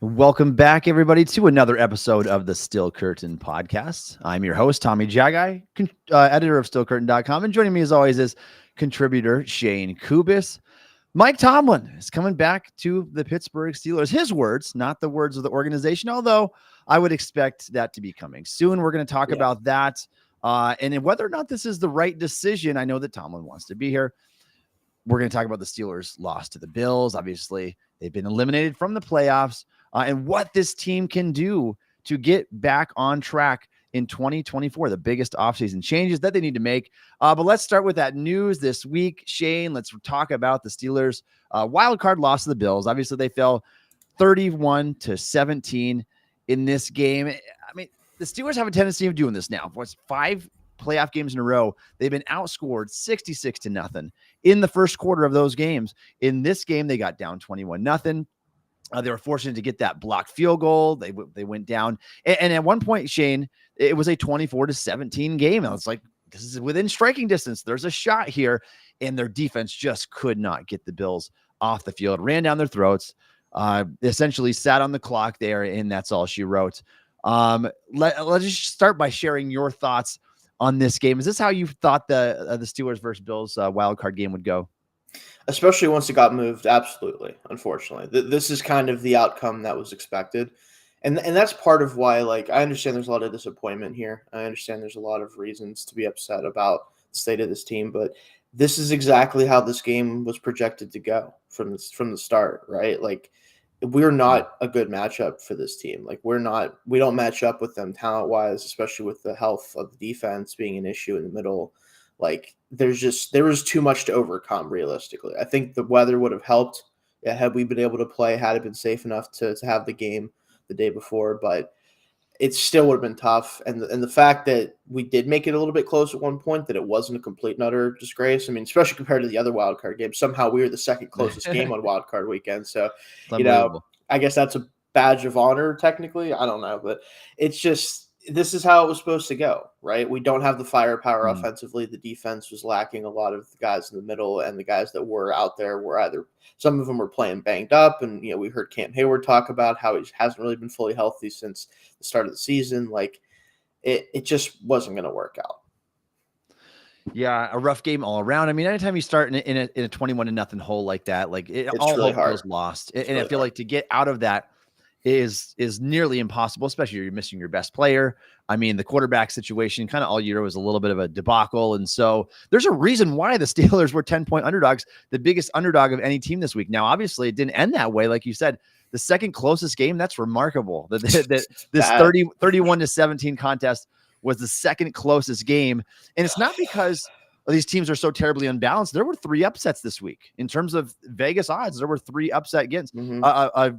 Welcome back, everybody, to another episode of the Still Curtain podcast. I'm your host, Tommy Jaggi, editor of StillCurtain.com, and joining me, as always, is contributor Shayne Kubas. Mike Tomlin is coming back to the Pittsburgh Steelers. His words, not the words of the organization, although I would expect that to be coming soon. We're going to talk about that and whether or not this is the right decision. I know that Tomlin wants to be here. We're going to talk about the Steelers' loss to the Bills. Obviously, they've been eliminated from the playoffs. And what this team can do to get back on track in 2024, the biggest offseason changes that they need to make. But let's start with that news this week. Shayne, let's talk about the Steelers' wild card loss to the Bills. Obviously, they fell 31-17 in this game. I mean, the Steelers have a tendency of doing this now. What's 5 playoff games in a row? They've been outscored 66-0 in the first quarter of those games. In this game, they got down 21-0. They were fortunate to get that blocked field goal. They went down. And at one point, Shayne, it was a 24-17 game. I was like, this is within striking distance. There's a shot here. And their defense just could not get the Bills off the field, ran down their throats, essentially sat on the clock there. And that's all she wrote. Let's just start by sharing your thoughts on this game. Is this how you thought the Steelers versus Bills wild card game would go? Especially once it got moved, absolutely. Unfortunately, this is kind of the outcome that was expected, and that's part of why. Like, I understand there's a lot of disappointment here. I understand there's a lot of reasons to be upset about the state of this team, but this is exactly how this game was projected to go from the start, right? Like, we're not a good matchup for this team. Like, we don't match up with them talent wise, especially with the health of the defense being an issue in the middle. Like, there was too much to overcome realistically. I think the weather would have helped had we been able to play, had it been safe enough to have the game the day before, but it still would have been tough. And the fact that we did make it a little bit close at one point, that it wasn't a complete and utter disgrace. I mean, especially compared to the other wild card games, somehow we were the second closest game on wild card weekend. So, I guess that's a badge of honor technically. I don't know, but it's just, this is how it was supposed to go, right? We don't have the firepower offensively. The defense was lacking a lot of the guys in the middle, and the guys that were out there were either, some of them were playing banged up. And, we heard Cam Hayward talk about how he hasn't really been fully healthy since the start of the season. Like, it just wasn't going to work out. Yeah, a rough game all around. I mean, anytime you start in a 21-0 hole like that, like it's all really hope feels lost. And I feel like to get out of that is nearly impossible, especially if you're missing your best player. I mean, the quarterback situation kind of all year was a little bit of a debacle. And so there's a reason why the Steelers were 10-point underdogs, the biggest underdog of any team this week. Now, obviously, it didn't end that way. Like you said, the second closest game, that's remarkable. That this 31-17 contest was the second closest game. And it's not because these teams are so terribly unbalanced. There were 3 upsets this week in terms of Vegas odds. There were 3 upset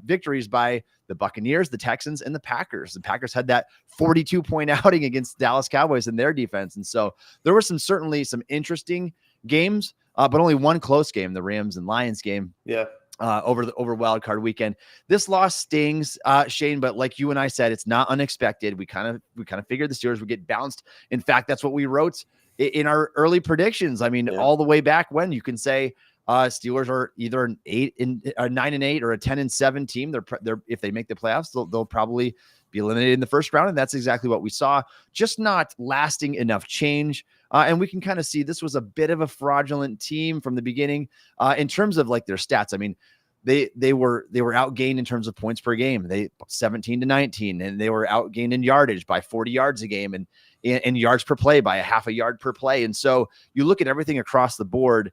victories by the Buccaneers, the Texans, and the Packers. The Packers had that 42-point outing against Dallas Cowboys in their defense. And so there were certainly some interesting games, but only one close game, the Rams and Lions game. Yeah. Over wild card weekend. This loss stings, Shayne, but like you and I said, it's not unexpected. We kind of figured the Steelers would get bounced. In fact, that's what we wrote in our early predictions. I mean, all the way back when, you can say Steelers are either a 9-8 or a 10-7 team. They're if they make the playoffs, they'll probably be eliminated in the first round. And that's exactly what we saw, just not lasting enough change. And we can kind of see this was a bit of a fraudulent team from the beginning in terms of like their stats. I mean, they were outgained in terms of points per game. They 17-19, and they were outgained in yardage by 40 yards a game, and yards per play by a half a yard per play. And so you look at everything across the board.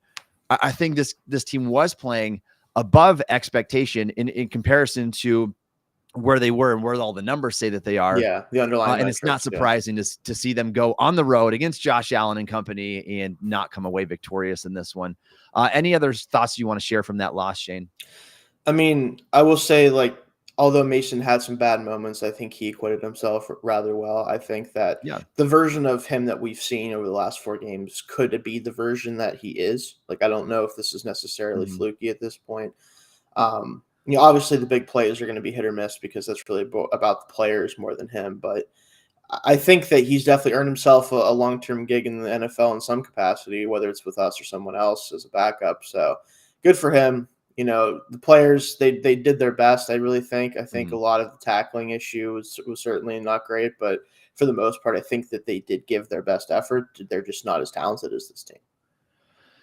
I think this team was playing above expectation in comparison to where they were and where all the numbers say that they are. Yeah, the underlying. And it's not surprising to see them go on the road against Josh Allen and company and not come away victorious in this one. Any other thoughts you want to share from that loss, Shayne? I mean, I will say, like, although Mason had some bad moments, I think he acquitted himself rather well. I think that the version of him that we've seen over the last 4 games could be the version that he is. Like, I don't know if this is necessarily fluky at this point. Obviously the big plays are going to be hit or miss because that's really about the players more than him. But I think that he's definitely earned himself a long-term gig in the NFL in some capacity, whether it's with us or someone else as a backup. So good for him. The players, they did their best. I really think. I think a lot of the tackling issue was certainly not great, but for the most part, I think that they did give their best effort. They're just not as talented as this team.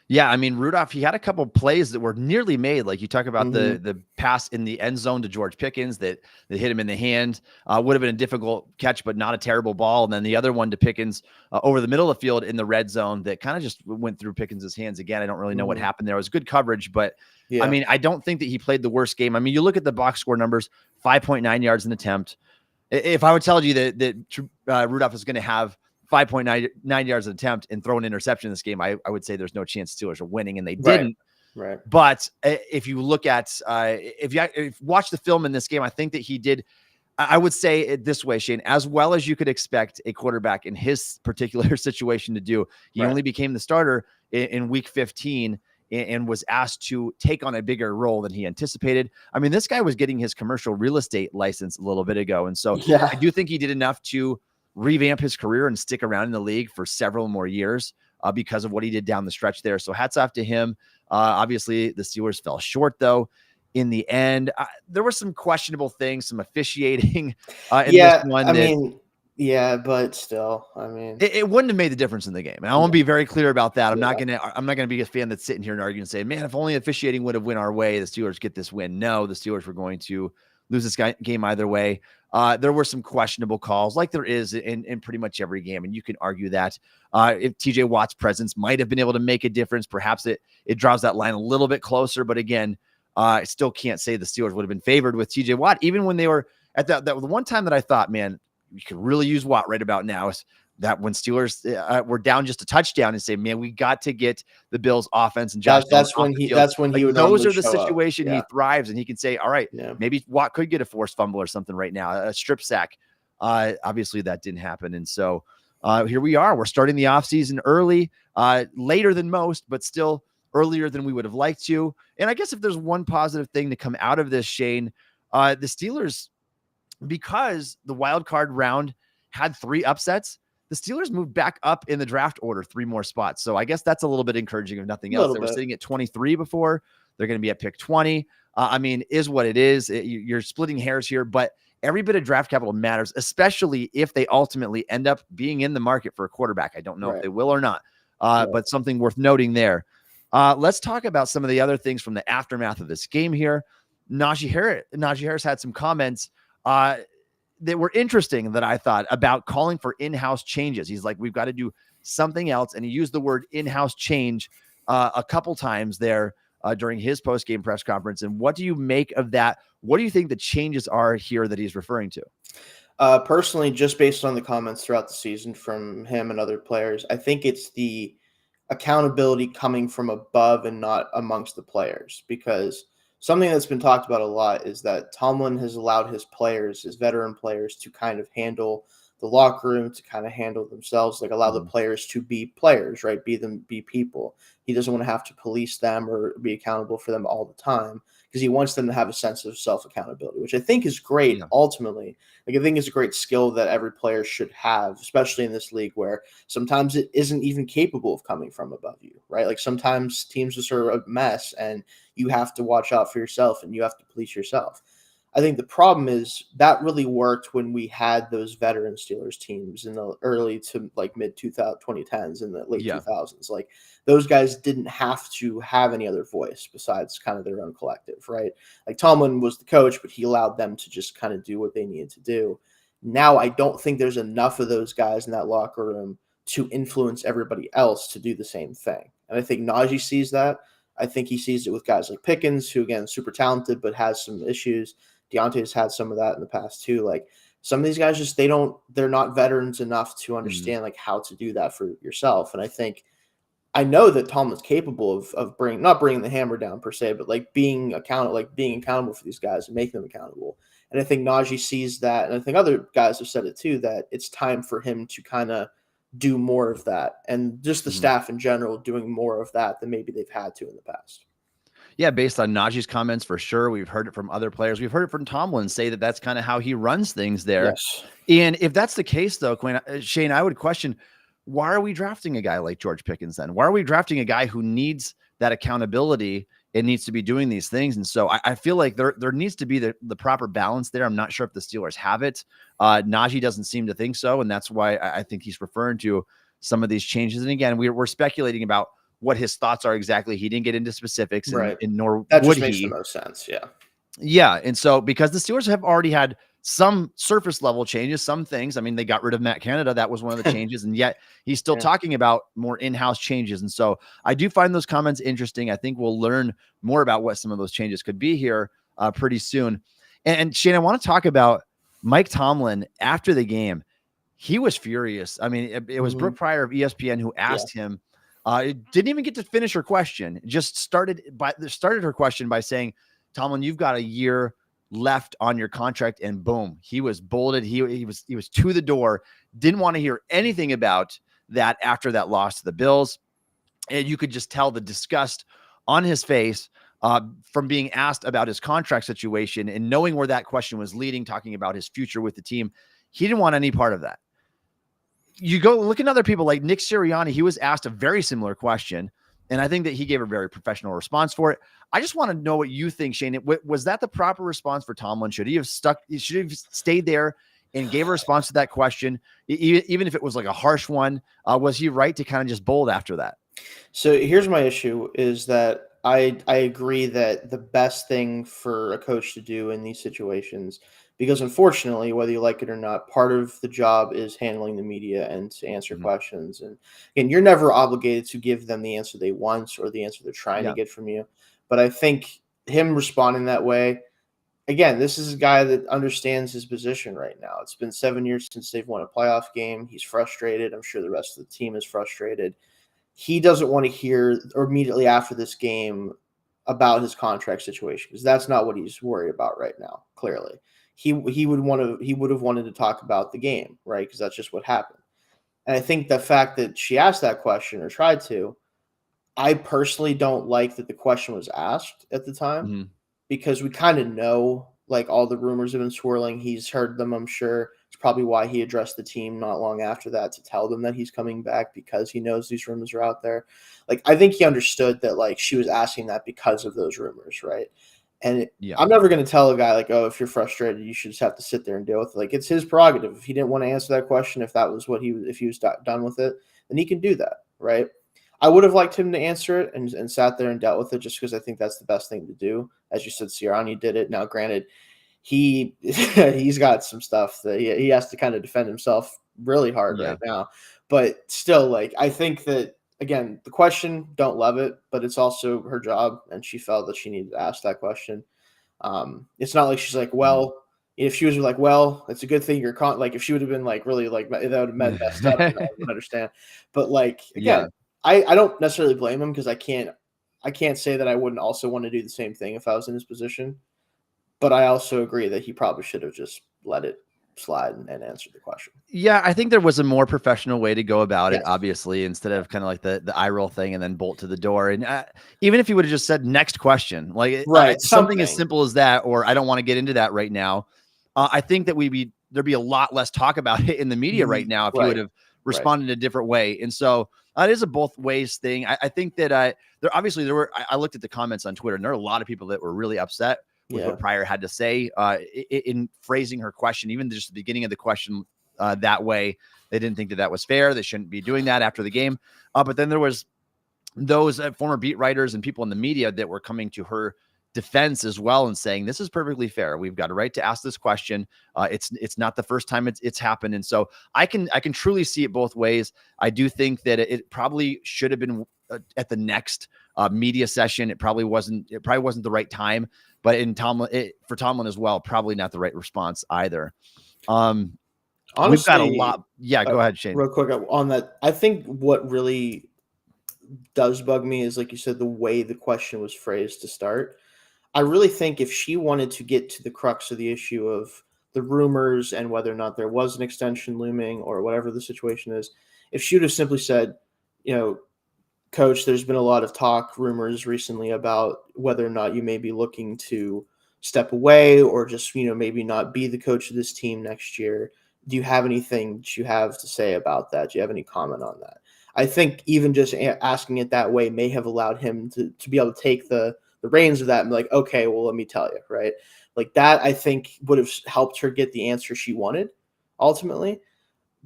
Yeah, I mean, Rudolph, he had a couple of plays that were nearly made. Like you talk about the pass in the end zone to George Pickens that hit him in the hand. Would have been a difficult catch, but not a terrible ball. And then the other one to Pickens over the middle of the field in the red zone that kind of just went through Pickens' hands again. I don't really know what happened there. It was good coverage, but I mean, I don't think that he played the worst game. I mean, you look at the box score numbers, 5.9 yards an attempt. If I would tell you that Rudolph is going to have 5.9 yards an attempt and throw an interception in this game, I would say there's no chance Steelers are winning, and they didn't. Right. But if you look at if you watch the film in this game, I think that he did. I would say it this way, Shayne, as well as you could expect a quarterback in his particular situation to do. He only became the starter in week 15 and was asked to take on a bigger role than he anticipated. I mean, this guy was getting his commercial real estate license a little bit ago, and so I do think he did enough to revamp his career and stick around in the league for several more years because of what he did down the stretch there. So hats off to him. Obviously, the Steelers fell short, though, in the end. There were some questionable things, some officiating in this one. But still, I mean, it wouldn't have made the difference in the game. And I want to be very clear about that. I'm not gonna be a fan that's sitting here and arguing and saying, man, if only officiating would have went our way, the Steelers get this win. No, the Steelers were going to lose this game either way. There were some questionable calls, like there is in pretty much every game, and you can argue that if TJ Watt's presence might have been able to make a difference, perhaps it draws that line a little bit closer. But again, I still can't say the Steelers would have been favored with TJ Watt, even when they were at that. The one time that I thought, man, you could really use Watt right about now is that when Steelers were down just a touchdown and say, man, we got to get the Bills offense and Josh. That's when he would. Those are the situation he thrives, and he can say, all right, maybe Watt could get a forced fumble or something right now, a strip sack. Obviously that didn't happen. And so here we are, we're starting the offseason early, later than most, but still earlier than we would have liked to. And I guess if there's one positive thing to come out of this, Shayne, the Steelers, because the wild card round had 3 upsets, the Steelers moved back up in the draft order 3 more spots. So I guess that's a little bit encouraging if nothing else. They were sitting at 23 before. They're going to be at pick 20. I mean, is what it is. You're splitting hairs here, but every bit of draft capital matters, especially if they ultimately end up being in the market for a quarterback. I don't know if they will or not, but something worth noting there. Let's talk about some of the other things from the aftermath of this game here. Najee Harris had some comments that were interesting that I thought about calling for in-house changes. He's like, we've got to do something else. And he used the word in-house change a couple times there during his post-game press conference. And what do you make of that? What do you think the changes are here that he's referring to? Personally, just based on the comments throughout the season from him and other players, I think it's the accountability coming from above and not amongst the players, because something that's been talked about a lot is that Tomlin has allowed his players, his veteran players, to kind of handle the locker room, to kind of handle themselves, like allow the players to be players, right? Be people. He doesn't want to have to police them or be accountable for them all the time, because he wants them to have a sense of self-accountability, which I think is great. Ultimately, like I think is a great skill that every player should have, especially in this league where sometimes it isn't even capable of coming from above you, right? Like sometimes teams just are a mess and you have to watch out for yourself and you have to police yourself. I think the problem is that really worked when we had those veteran Steelers teams in the early to like mid 2010s and the late 2000s. Like those guys didn't have to have any other voice besides kind of their own collective, right? Like Tomlin was the coach, but he allowed them to just kind of do what they needed to do. Now I don't think there's enough of those guys in that locker room to influence everybody else to do the same thing. And I think Najee sees that. I think he sees it with guys like Pickens, who again, super talented, but has some issues. Deontay's had some of that in the past too. Like some of these guys just, they're not veterans enough to understand like how to do that for yourself. And I know that Tomlin's capable of not bringing the hammer down per se, but like being accountable for these guys and making them accountable. And I think Najee sees that. And I think other guys have said it too, that it's time for him to kind of do more of that, and just the staff in general doing more of that than maybe they've had to in the past. Yeah, based on Najee's comments, for sure. We've heard it from other players. We've heard it from Tomlin say that that's kind of how he runs things there. Yes. And if that's the case, though, Shayne, I would question, why are we drafting a guy like George Pickens then? Why are we drafting a guy who needs that accountability it needs to be doing these things. And so I feel like there needs to be the proper balance there. I'm not sure if the Steelers have it. Najee doesn't seem to think so. And that's why I think he's referring to some of these changes. And again, we're speculating about what his thoughts are exactly. He didn't get into specifics, and nor that would just makes he. the most sense. Yeah. Yeah. And so because the Steelers have already had some surface level changes, some things, I mean, they got rid of Matt Canada. That was one of the changes. And yet he's still talking about more in-house changes. And so I do find those comments interesting. I think we'll learn more about what some of those changes could be here pretty soon. And Shayne, I want to talk about Mike Tomlin after the game. He was furious. I mean, it was Brooke Pryor of ESPN who asked him, didn't even get to finish her question, just started her question by saying, Tomlin, you've got a year left on your contract, and boom, he was bolded. He was to the door. Didn't want to hear anything about that after that loss to the Bills, and you could just tell the disgust on his face from being asked about his contract situation and knowing where that question was leading, talking about his future with the team. He didn't want any part of that. You go look at other people like Nick Sirianni. He was asked a very similar question, and I think that he gave a very professional response for it. I just want to know what you think, Shayne. Was that the proper response for Tomlin? Should he have stayed there and gave a response to that question, even if it was like a harsh one? Was he right to kind of just bold after that? So here's my issue is that I agree that the best thing for a coach to do in these situations, because unfortunately, whether you like it or not, part of the job is handling the media and to answer questions. And you're never obligated to give them the answer they want or the answer they're trying to get from you. But I think him responding that way, again, this is a guy that understands his position right now. It's been 7 years since they've won a playoff game. He's frustrated. I'm sure the rest of the team is frustrated. He doesn't want to hear or immediately after this game about his contract situation, because that's not what he's worried about right now. Clearly, he would have wanted to talk about the game, right? Because that's just what happened. And I think the fact that she asked that question or tried to, I personally don't like that the question was asked at the time, because we kind of know, like, all the rumors have been swirling. He's heard them, I'm sure. It's probably why he addressed the team not long after that to tell them that he's coming back, because he knows these rumors are out there. Like, I think he understood that, like, she was asking that because of those rumors, right? And I'm never going to tell a guy, like, oh, if you're frustrated, you should just have to sit there and deal with it. Like, it's his prerogative. If he didn't want to answer that question, if that was if he was done with it, then he can do that, right? I would have liked him to answer it and sat there and dealt with it, just because I think that's the best thing to do. As you said, Sirianni did it. Now, granted, he's got some stuff that he has to kind of defend himself really hard right now. But still, like, I think that, again, the question, don't love it, but it's also her job, and she felt that she needed to ask that question. It's not like she's like, well, if she was like, well, it's a good thing you're like, if she would have been like really like that would have meant messed up, I would understand. But like, again, I don't necessarily blame him, because I can't say that I wouldn't also want to do the same thing if I was in his position. But I also agree that he probably should have just let it slide and answered the question. Yeah, I think there was a more professional way to go about it, obviously, instead of kind of like the eye roll thing and then bolt to the door. And even if he would have just said next question, like something as simple as that, or I don't want to get into that right now. I think that there'd be a lot less talk about it in the media right now if he would have responded a different way. And so it is a both ways thing. I think that there were, I looked at the comments on Twitter, and there are a lot of people that were really upset with what Pryor had to say in phrasing her question, even just the beginning of the question that way. They didn't think that was fair. They shouldn't be doing that after the game. But then there was those former beat writers and people in the media that were coming to her defense as well and saying, this is perfectly fair. We've got a right to ask this question. It's not the first time it's happened. And so I can truly see it both ways. I do think that it probably should have been at the next media session. It probably wasn't the right time, but for Tomlin as well, probably not the right response either. Honestly, we've got a lot. Yeah, go ahead, Shayne. Real quick on that. I think what really does bug me is, like you said, the way the question was phrased to start. I really think if she wanted to get to the crux of the issue of the rumors and whether or not there was an extension looming or whatever the situation is, if she would have simply said, Coach, there's been a lot of talk, rumors recently about whether or not you may be looking to step away or just, maybe not be the coach of this team next year. Do you have anything that you have to say about that? Do you have any comment on that? I think even just asking it that way may have allowed him to be able to take the the reins of that and be like, okay, well, let me tell you, right? Like that, I think would have helped her get the answer she wanted ultimately.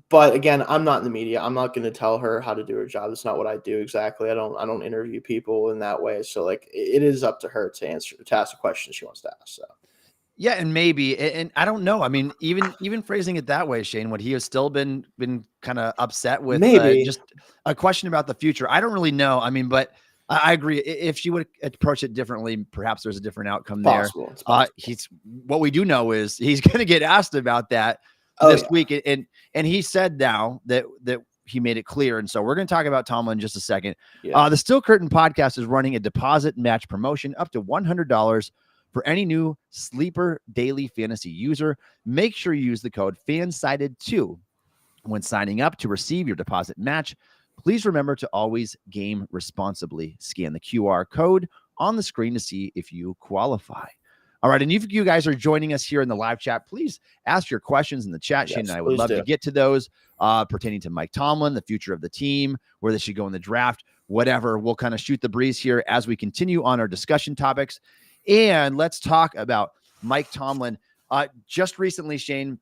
But again, I'm not in the media. I'm not going to tell her how to do her job. That's not what I do exactly. I don't interview people in that way. So like it is up to her to ask the question she wants to ask. So yeah, and maybe, and I don't know. I mean, even phrasing it that way, Shayne, would he have still been kind of upset with maybe just a question about the future? I don't really know. I mean, but I agree. If she would approach it differently, perhaps there's a different outcome there. it's possible. What we do know is he's going to get asked about that this week, and he said now that he made it clear. And so we're going to talk about Tomlin in just a second. Yeah. The Steel Curtain podcast is running a deposit match promotion up to $100 for any new Sleeper Daily Fantasy user. Make sure you use the code FANSIDED2 when signing up to receive your deposit match. Please remember to always game responsibly. Scan the QR code on the screen to see if you qualify. All right, and if you guys are joining us here in the live chat, please ask your questions in the chat. Shayne and I would love to get to those pertaining to Mike Tomlin, the future of the team, where they should go in the draft, whatever. We'll kind of shoot the breeze here as we continue on our discussion topics. And let's talk about Mike Tomlin. Just recently, Shayne,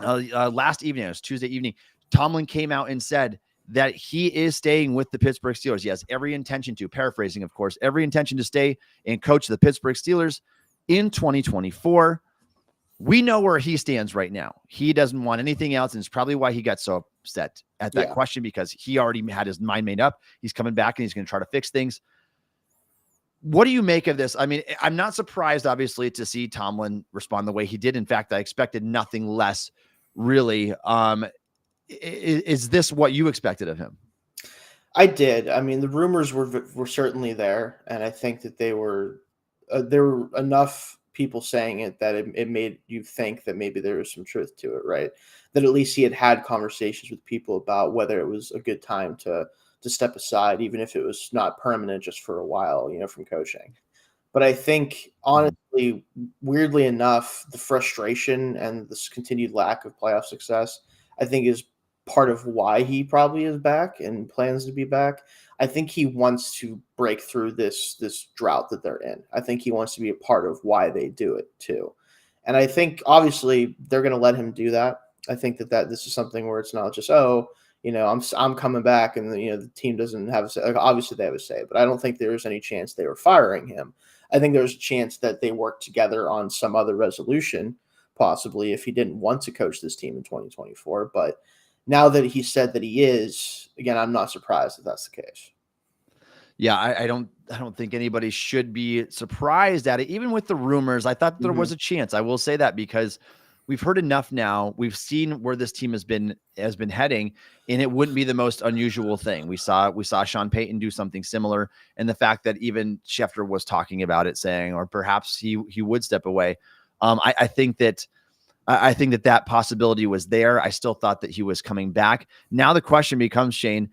last evening, it was Tuesday evening, Tomlin came out and said that he is staying with the Pittsburgh Steelers. He has every intention to, paraphrasing, of course, every intention to stay and coach the Pittsburgh Steelers in 2024. We know where he stands right now. He doesn't want anything else, and it's probably why he got so upset at that question, because he already had his mind made up. He's coming back, and he's going to try to fix things. What do you make of this? I mean, I'm not surprised, obviously, to see Tomlin respond the way he did. In fact, I expected nothing less, really. Is this what you expected of him? I did. I mean, the rumors were certainly there, and I think that there were enough people saying it that it made you think that maybe there was some truth to it, right? That at least he had conversations with people about whether it was a good time to step aside, even if it was not permanent, just for a while, from coaching. But I think, honestly, weirdly enough, the frustration and this continued lack of playoff success, I think, is part of why he probably is back and plans to be back. I think he wants to break through this drought that they're in. I think he wants to be a part of why they do it too. And I think, obviously, they're going to let him do that. I think that this is something where it's not just, I'm coming back, and the team doesn't have a say. Like, obviously they have a say, but I don't think there was any chance they were firing him. I think there was a chance that they worked together on some other resolution, possibly, if he didn't want to coach this team in 2024. But now that he said that he is, again, I'm not surprised that that's the case. Yeah, I don't think anybody should be surprised at it. Even with the rumors, I thought there was a chance. I will say that, because we've heard enough now. We've seen where this team has been heading, and it wouldn't be the most unusual thing. We saw Sean Payton do something similar, and the fact that even Schefter was talking about it, saying, or perhaps he would step away. I think that possibility was there. I still thought that he was coming back. Now the question becomes, Shayne,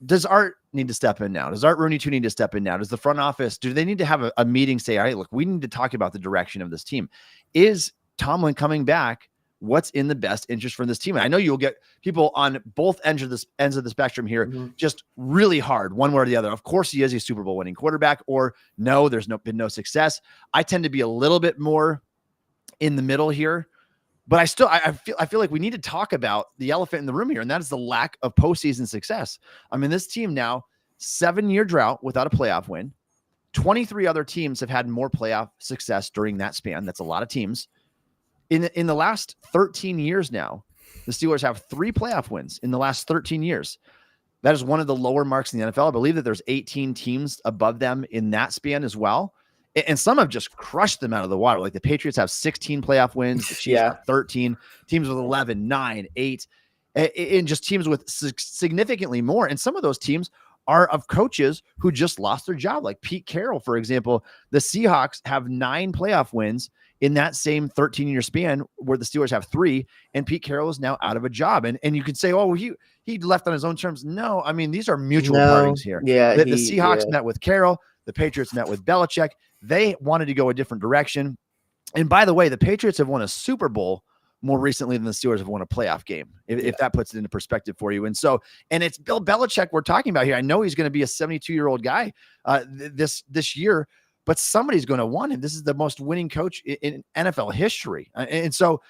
does Art need to step in now? Does Art Rooney too need to step in now? Does the front office, do they need to have a meeting, say, all right, look, we need to talk about the direction of this team? Is Tomlin coming back what's in the best interest for this team? And I know you'll get people on both ends of the spectrum here, just really hard, one way or the other. Of course, he is a Super Bowl winning quarterback, or no, there's been no success. I tend to be a little bit more in the middle here, but I feel like we need to talk about the elephant in the room here, and that is the lack of postseason success. I mean, this team now, 7-year drought without a playoff win. 23 other teams have had more playoff success during that span. That's a lot of teams. In the last 13 years now, the Steelers have 3 playoff wins in the last 13 years. That is one of the lower marks in the NFL. I believe that there's 18 teams above them in that span as well. And some have just crushed them out of the water. Like the Patriots have 16 playoff wins. The Chiefs have 13. Teams with 11, 9, 8. And just teams with significantly more. And some of those teams are of coaches who just lost their job. Like Pete Carroll, for example. The Seahawks have 9 playoff wins in that same 13-year span, where the Steelers have 3, and Pete Carroll is now out of a job. And you could say, oh, he left on his own terms. No, I mean, these are mutual partings here. Yeah, the Seahawks met with Carroll. The Patriots met with Belichick. They wanted to go a different direction. And by the way, the Patriots have won a Super Bowl more recently than the Steelers have won a playoff game, if that puts it into perspective for you. And it's Bill Belichick we're talking about here. I know he's going to be a 72-year-old guy this year, but somebody's going to want him. This is the most winning coach in NFL history. And so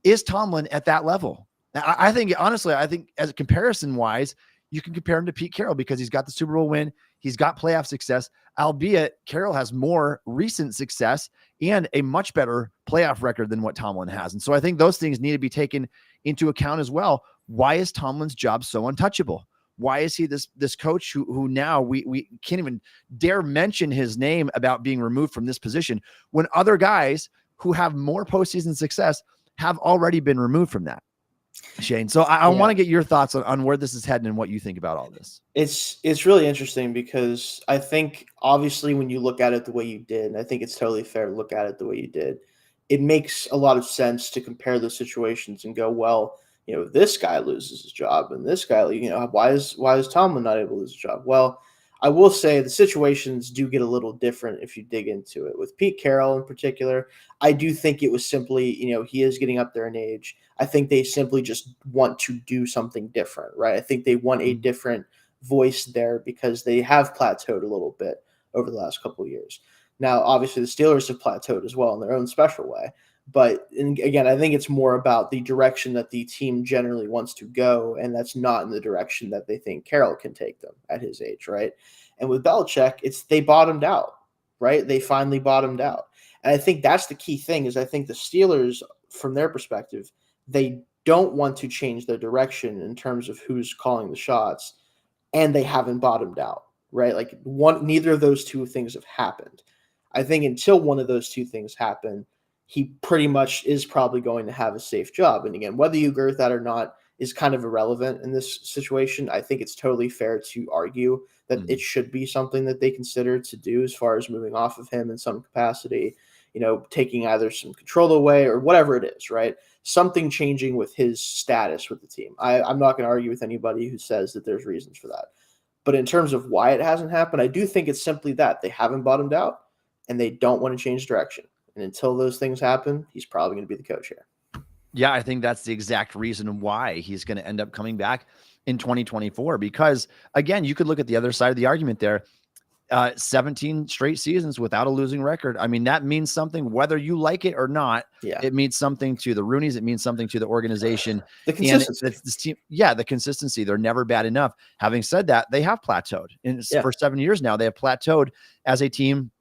is Tomlin at that level? I think, honestly, I think as a comparison wise, you can compare him to Pete Carroll because he's got the Super Bowl win. He's got playoff success, albeit Carroll has more recent success and a much better playoff record than what Tomlin has. And so I think those things need to be taken into account as well. Why is Tomlin's job so untouchable? Why is he this coach who now we can't even dare mention his name about being removed from this position when other guys who have more postseason success have already been removed from that? Shayne. So I want to get your thoughts on where this is heading and what you think about all this. It's really interesting because I think obviously when you look at it the way you did, and I think it's totally fair to look at it the way you did, it makes a lot of sense to compare those situations and go, well, this guy loses his job and this guy, why is Tomlin not able to lose his job? Well, I will say the situations do get a little different if you dig into it. With Pete Carroll in particular, I do think it was simply, he is getting up there in age. I think they simply just want to do something different, right? I think they want a different voice there because they have plateaued a little bit over the last couple of years. Now, obviously, the Steelers have plateaued as well in their own special way. But again, I think it's more about the direction that the team generally wants to go, and that's not in the direction that they think Carroll can take them at his age, right? And with Belichick, they bottomed out, right? They finally bottomed out. And I think that's the key thing is I think the Steelers, from their perspective, they don't want to change their direction in terms of who's calling the shots, and they haven't bottomed out, right? Like neither of those two things have happened. I think until one of those two things happen, he pretty much is probably going to have a safe job. And again, whether you agree with that or not is kind of irrelevant in this situation. I think it's totally fair to argue that it should be something that they consider to do as far as moving off of him in some capacity, taking either some control away or whatever it is, right? Something changing with his status with the team. I'm not going to argue with anybody who says that there's reasons for that. But in terms of why it hasn't happened, I do think it's simply that they haven't bottomed out and they don't want to change direction. And until those things happen, he's probably going to be the coach here. Yeah, I think that's the exact reason why he's going to end up coming back in 2024. Because, again, you could look at the other side of the argument there. 17 straight seasons without a losing record. I mean, that means something, whether you like it or not. Yeah. It means something to the Rooneys. It means something to the organization. The consistency. And this team, the consistency. They're never bad enough. Having said that, they have plateaued. For 7 years now, they have plateaued as a team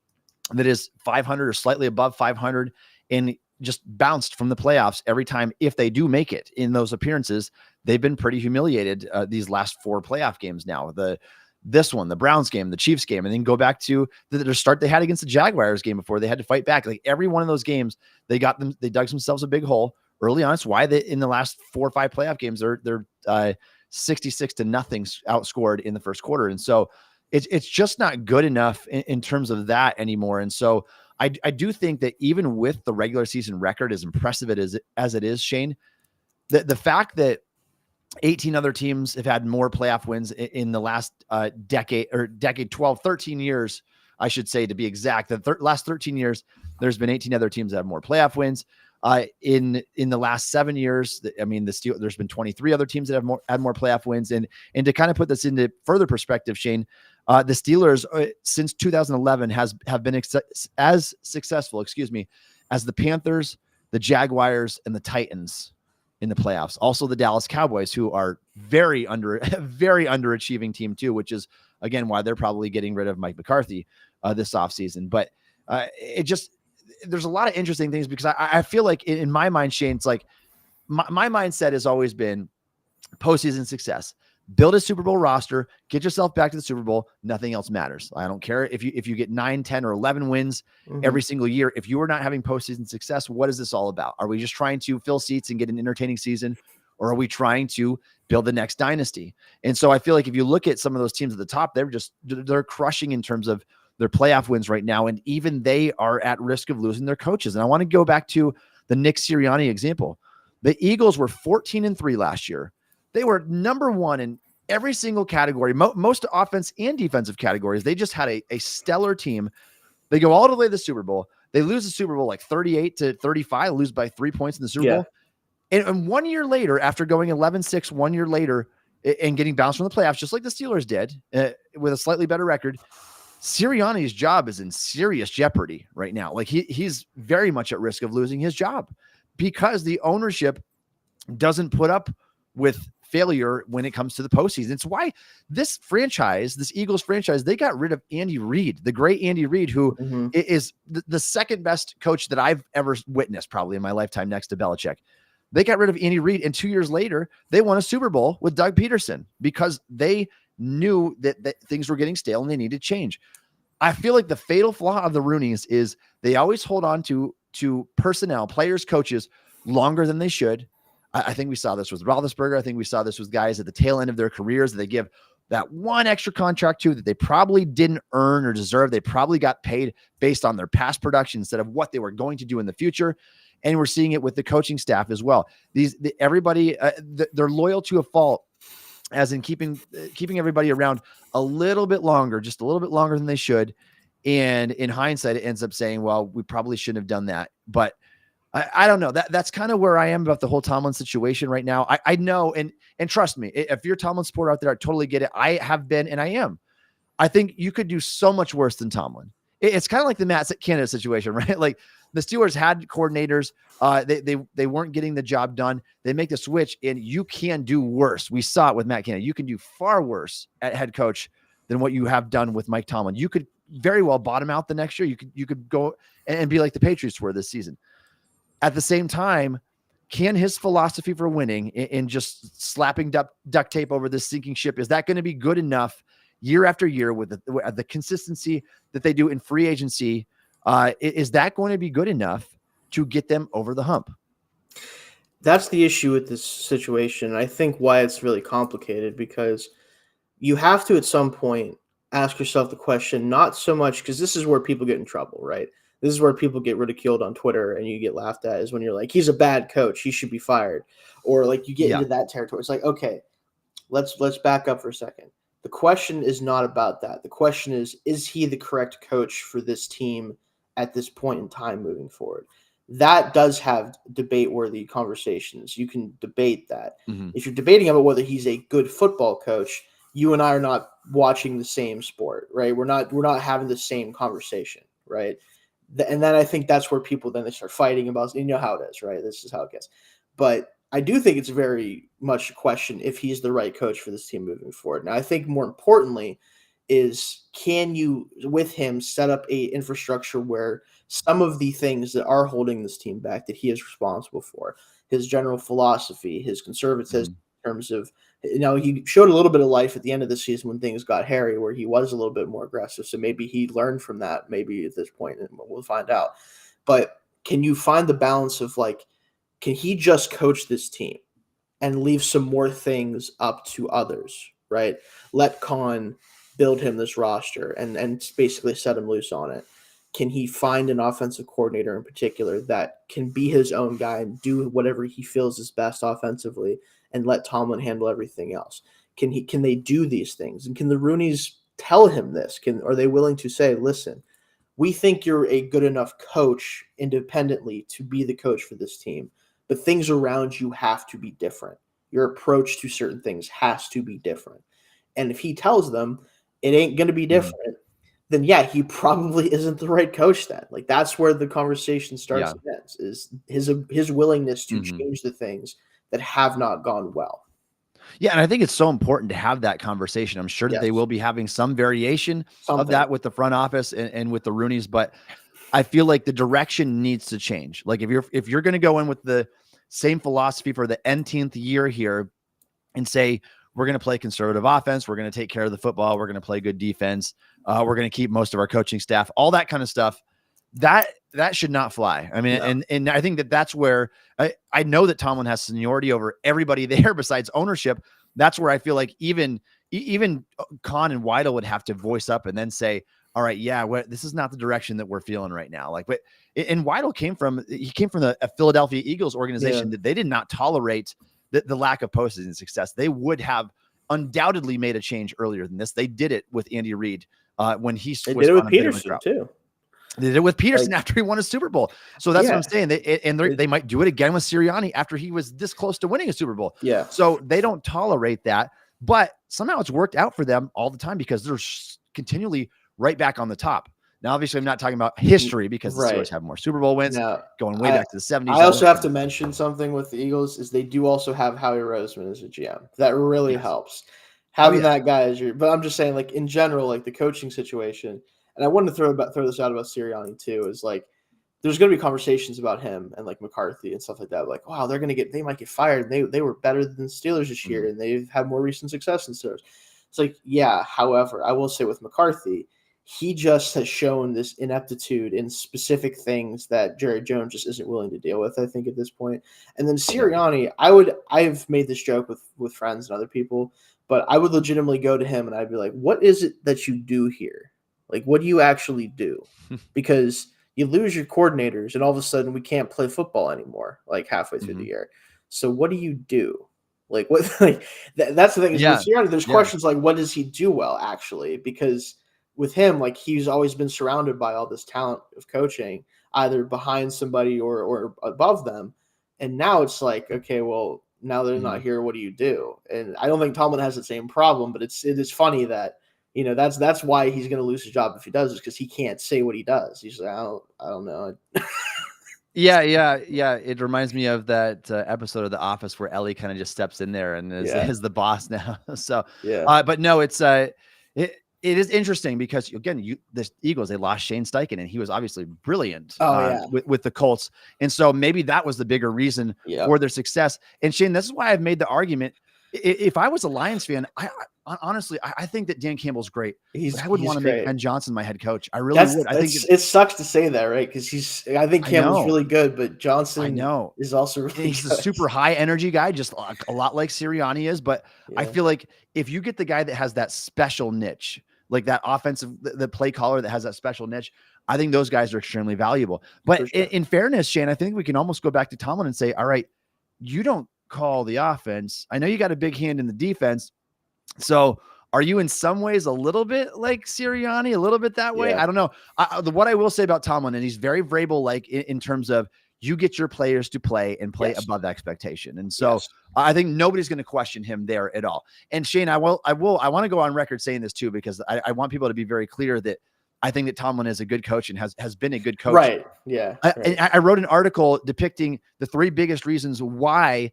that is 500 or slightly above 500 and just bounced from the playoffs every time. If they do make it in those appearances, they've been pretty humiliated these last 4 playoff games now. This one, the Browns game, the Chiefs game, and then go back to the start they had against the Jaguars game before they had to fight back. Like every one of those games, they dug themselves a big hole early on. It's why in the last 4 or 5 playoff games, they're 66-0 outscored in the first quarter. And so it's just not good enough in terms of that anymore. And so I do think that even with the regular season record, as impressive as it is, Shayne, the fact that 18 other teams have had more playoff wins in the last decade, 13 years, I should say, to be exact. The last 13 years, there's been 18 other teams that have more playoff wins. In the last 7 years, I mean, there's been 23 other teams that have had more playoff wins. And to kind of put this into further perspective, Shayne, the Steelers since 2011 have been as successful, as the Panthers, the Jaguars, and the Titans in the playoffs. Also the Dallas Cowboys, who are very underachieving team too, which is again why they're probably getting rid of Mike McCarthy this offseason. But there's a lot of interesting things because I feel like in my mind, Shayne, it's like my mindset has always been postseason success. Build a Super Bowl roster, get yourself back to the Super Bowl. Nothing else matters. I don't care if you get 9, 10, or 11 wins every single year. If you are not having postseason success, what is this all about? Are we just trying to fill seats and get an entertaining season, or are we trying to build the next dynasty? And so I feel like if you look at some of those teams at the top, they're crushing in terms of their playoff wins right now, and even they are at risk of losing their coaches. And I want to go back to the Nick Sirianni example. The Eagles were 14-3 last year. They were number 1 in every single category, most offense and defensive categories. They just had a stellar team. They go all the way to the Super Bowl. They lose the Super Bowl like 38-35, lose by 3 points in the Super Bowl. And 1 year later, after going 11-6, 1 year later, and getting bounced from the playoffs, just like the Steelers did with a slightly better record, Sirianni's job is in serious jeopardy right now. Like he's very much at risk of losing his job because the ownership doesn't put up with failure when it comes to the postseason. It's why this franchise, this Eagles franchise, they got rid of Andy Reid, the great Andy Reid, who is the second best coach that I've ever witnessed probably in my lifetime next to Belichick. They got rid of Andy Reid, and 2 years later, they won a Super Bowl with Doug Peterson because they knew that things were getting stale and they needed change. I feel like the fatal flaw of the Rooneys is they always hold on to personnel, players, coaches longer than they should. I think we saw this with Roethlisberger. I think we saw this with guys at the tail end of their careers that they give that one extra contract to that they probably didn't earn or deserve. They probably got paid based on their past production instead of what they were going to do in the future. And we're seeing it with the coaching staff as well. Everybody, they're loyal to a fault, as in keeping everybody around a little bit longer, just a little bit longer than they should. And in hindsight, it ends up saying, well, we probably shouldn't have done that. But I don't know. That's kind of where I am about the whole Tomlin situation right now. I know, and trust me, if you're a Tomlin supporter out there, I totally get it. I have been, and I am. I think you could do so much worse than Tomlin. It's kind of like the Matt Canada situation, right? Like the Steelers had coordinators. They weren't getting the job done. They make the switch, and you can do worse. We saw it with Matt Canada. You can do far worse at head coach than what you have done with Mike Tomlin. You could very well bottom out the next year. You could go and be like the Patriots were this season. At the same time, can his philosophy for winning and just slapping duct tape over this sinking ship, is that going to be good enough year after year with the consistency that they do in free agency? Is that going to be good enough to get them over the hump? That's the issue with this situation. I think why it's really complicated, because you have to at some point ask yourself the question, not so much because this is where people get in trouble, right? This is where people get ridiculed on Twitter and you get laughed at, is when you're like, he's a bad coach, he should be fired. Or like you get into that territory. It's like, okay, let's back up for a second. The question is not about that. The question is he the correct coach for this team at this point in time moving forward? That does have debate-worthy conversations. You can debate that. If you're debating about whether he's a good football coach, you and I are not watching the same sport, right? We're not having the same conversation, right? And then I think that's where people then they start fighting about, you know how it is, right? This is how it gets. But I do think it's very much a question if he's the right coach for this team moving forward. Now, I think more importantly is, can you, with him, set up a infrastructure where some of the things that are holding this team back that he is responsible for, his general philosophy, his conservatism in terms of, he showed a little bit of life at the end of the season when things got hairy, where he was a little bit more aggressive. So maybe he learned from that, maybe at this point, and we'll find out. But can you find the balance of can he just coach this team and leave some more things up to others, right? Let Khan build him this roster and basically set him loose on it. Can he find an offensive coordinator in particular that can be his own guy and do whatever he feels is best offensively, and let Tomlin handle everything else? Can they do these things? And can the Rooneys tell him this? Are they willing to say, listen, we think you're a good enough coach independently to be the coach for this team, but things around you have to be different. Your approach to certain things has to be different. And if he tells them it ain't going to be different, then he probably isn't the right coach then. That's where the conversation starts and ends, is his willingness to change the things that have not gone well. Yeah, and I think it's so important to have that conversation. I'm sure that they will be having some variation of that with the front office and with the Rooneys, but I feel like the direction needs to change. Like if you're going to go in with the same philosophy for the nth year here and say, we're going to play conservative offense, we're going to take care of the football, we're going to play good defense, we're going to keep most of our coaching staff, all that kind of stuff, that should not fly. I mean, and I think that's where I know that Tomlin has seniority over everybody there besides ownership. That's where I feel like even Khan and Weidel would have to voice up and then say, all right, this is not the direction that we're feeling right now. And Weidel came from the Philadelphia Eagles organization that they did not tolerate the lack of postseason success. They would have undoubtedly made a change earlier than this. They did it with Andy Reid when he did it with Peterson too. They did it with Peterson after he won a Super Bowl. So that's what I'm saying. They might do it again with Sirianni after he was this close to winning a Super Bowl. Yeah. So they don't tolerate that, but somehow it's worked out for them all the time because they're continually right back on the top. Now, obviously, I'm not talking about history because the Right. Steelers have more Super Bowl wins Now, going way back to the 70s. I also have to mention something with the Eagles is they do also have Howie Roseman as a GM. That really helps. Having that guy as your, but I'm just saying, like in general, like the coaching situation, and I wanted to throw this out about Sirianni too, is like there's going to be conversations about him and like McCarthy and stuff like that. Like, wow, they might get fired. They were better than the Steelers this year, and they've had more recent success than Steelers. It's like, yeah. However, I will say with McCarthy, he just has shown this ineptitude in specific things that Jerry Jones just isn't willing to deal with, I think, at this point. And then Sirianni, I've made this joke with friends and other people, but I would legitimately go to him and I'd be like, what is it that you do here? Like, what do you actually do? Because you lose your coordinators and all of a sudden we can't play football anymore, like halfway through the year. So what do you do? Like, what? Like that's the thing is with Sirianni, there's questions like, what does he do well, actually? Because with him, like he's always been surrounded by all this talent of coaching, either behind somebody or above them. And now it's like, okay, well, now they're not here. What do you do? And I don't think Tomlin has the same problem, but it is funny that, you know, that's why he's going to lose his job if he does, is because he can't say what he does. He's like, I don't know. Yeah. It reminds me of that episode of The Office where Ellie kind of just steps in there and is the boss now. So, but no, it is interesting because, again, the Eagles, they lost Shayne Steichen, and he was obviously brilliant with the Colts. And so maybe that was the bigger reason for their success. And Shayne, this is why I've made the argument. If I was a Lions fan, I honestly think that Dan Campbell's great. I would want to make Ben Johnson my head coach. I really would. I think it sucks to say that, right? Because I think Campbell's really good, but Johnson is also really he's a super high energy guy, just a lot like Sirianni is. But I feel like if you get the guy that has that special niche, like that offensive, the play caller that has that special niche, I think those guys are extremely valuable. But in fairness, Shayne, I think we can almost go back to Tomlin and say, all right, you don't call the offense. I know you got a big hand in the defense. So are you in some ways a little bit like Sirianni, a little bit that way? I don't know. What I will say about Tomlin, and he's very Vrabel like in terms of you get your players to play and play above expectation. And so I think nobody's going to question him there at all. And Shayne, I want to go on record saying this too, because I want people to be very clear that I think that Tomlin is a good coach and has been a good coach. Right. Yeah. I wrote an article depicting the 3 biggest reasons why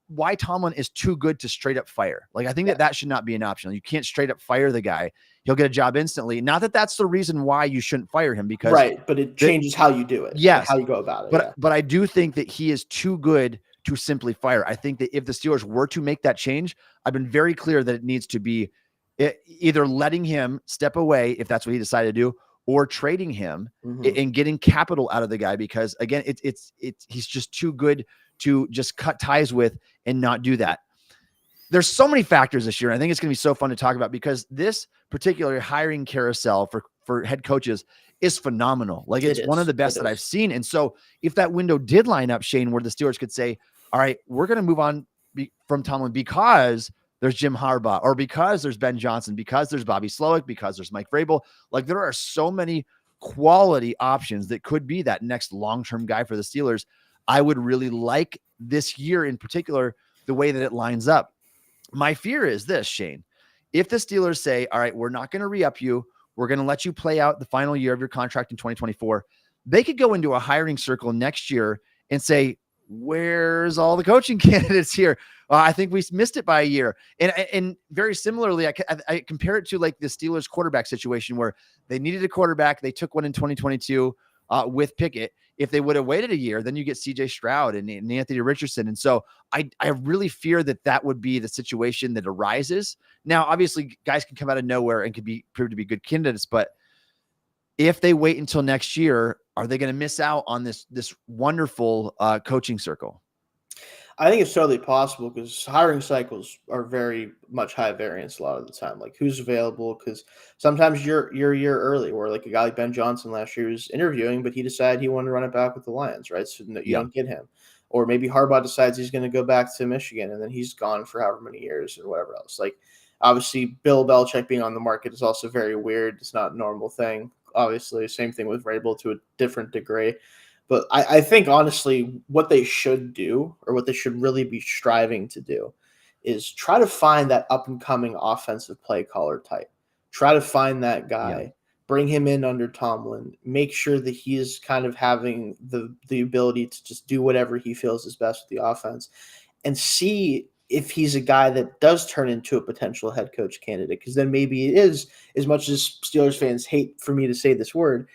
why Tomlin is too good to straight up fire. Like, I think that should not be an option. You can't straight up fire the guy. He'll get a job instantly. Not that that's the reason why you shouldn't fire him, because but it changes how you do it. Yes. How you go about it. But I do think that he is too good to simply fire. I think that if the Steelers were to make that change, I've been very clear that it needs to be either letting him step away if that's what he decided to do, or trading him and getting capital out of the guy, because again, he's just too good to just cut ties with and not do that. There's so many factors this year. And I think it's going to be so fun to talk about, because this particular hiring carousel for head coaches is phenomenal. Like, it's one of the best that I've seen. And so if that window did line up, Shayne, where the Steelers could say, all right, we're going to move on from Tomlin because there's Jim Harbaugh, or because there's Ben Johnson, because there's Bobby Slowick, because there's Mike Vrabel. Like, there are so many quality options that could be that next long-term guy for the Steelers. I would really like this year in particular, the way that it lines up. My fear is this, Shayne. If the Steelers say, all right, we're not going to re-up you, we're going to let you play out the final year of your contract in 2024, they could go into a hiring circle next year and say, where's all the coaching candidates here? I think we missed it by a year. And very similarly, I compare it to like the Steelers quarterback situation, where they needed a quarterback. They took one in 2022 with Pickett. If they would have waited a year, then you get CJ Stroud and Anthony Richardson. And so I really fear that would be the situation that arises. Now, obviously, guys can come out of nowhere and could be proved to be good candidates, but if they wait until next year, are they going to miss out on this wonderful coaching circle? I think it's totally possible, because hiring cycles are very much high variance a lot of the time. Like, who's available? Because sometimes you're a year early, where like a guy like Ben Johnson last year was interviewing, but he decided he wanted to run it back with the Lions, right? So you don't get him. Or maybe Harbaugh decides he's going to go back to Michigan, and then he's gone for however many years or whatever else. Like, obviously, Bill Belichick being on the market is also very weird. It's not a normal thing. Obviously, same thing with Vrabel to a different degree. But I think, honestly, what they should do, or what they should really be striving to do, is try to find that up-and-coming offensive play caller type. Try to find that guy. Yeah. Bring him in under Tomlin. Make sure that he is kind of having the ability to just do whatever he feels is best with the offense, and see if he's a guy that does turn into a potential head coach candidate. Because then maybe it is, as much as Steelers fans hate for me to say this word,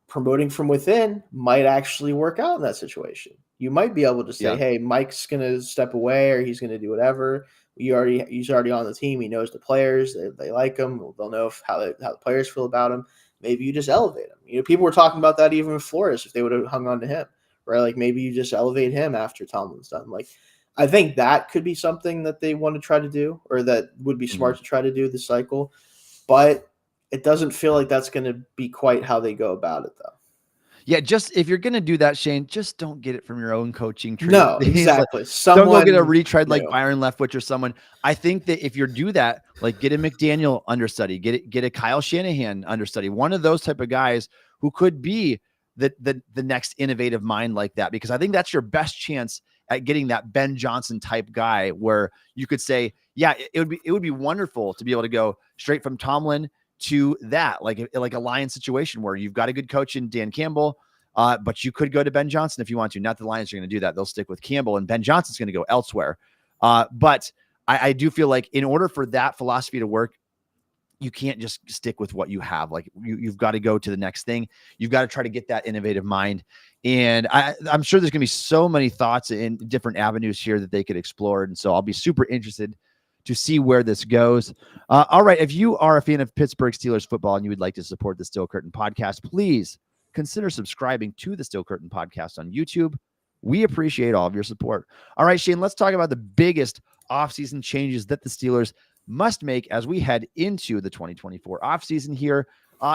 promoting from within might actually work out in that situation. You might be able to say, hey, Mike's going to step away or he's going to do whatever. He's already on the team. He knows the players. They like him. They'll know how the players feel about him. Maybe you just elevate him. People were talking about that even with Flores, if they would have hung on to him, right? Like maybe you just elevate him after Tomlin's done. Like I think that could be something that they want to try to do, or that would be smart to try to do this cycle. But it doesn't feel like that's going to be quite how they go about it, though. Yeah, just if you're going to do that, Shayne, just don't get it from your own coaching tree. No, exactly. Don't go get a retread like Byron Leftwich or someone. I think that if you do that, like get a McDaniel understudy, get a Kyle Shanahan understudy, one of those type of guys who could be the next innovative mind like that, because I think that's your best chance at getting that Ben Johnson type guy where you could say, yeah, it would be wonderful to be able to go straight from Tomlin to that, like a Lions situation where you've got a good coach in Dan Campbell, but you could go to Ben Johnson if you want to. Not the Lions are going to do that. They'll stick with Campbell, and Ben Johnson's going to go elsewhere. But I do feel like in order for that philosophy to work, you can't just stick with what you have. Like you've got to go to the next thing. You've got to try to get that innovative mind. And I'm sure there's going to be so many thoughts in different avenues here that they could explore. And so I'll be super interested to see where this goes. All right. If you are a fan of Pittsburgh Steelers football and you would like to support the Steel Curtain podcast, please consider subscribing to the Steel Curtain podcast on YouTube. We appreciate all of your support. All right, Shayne, let's talk about the biggest offseason changes that the Steelers must make as we head into the 2024 offseason here.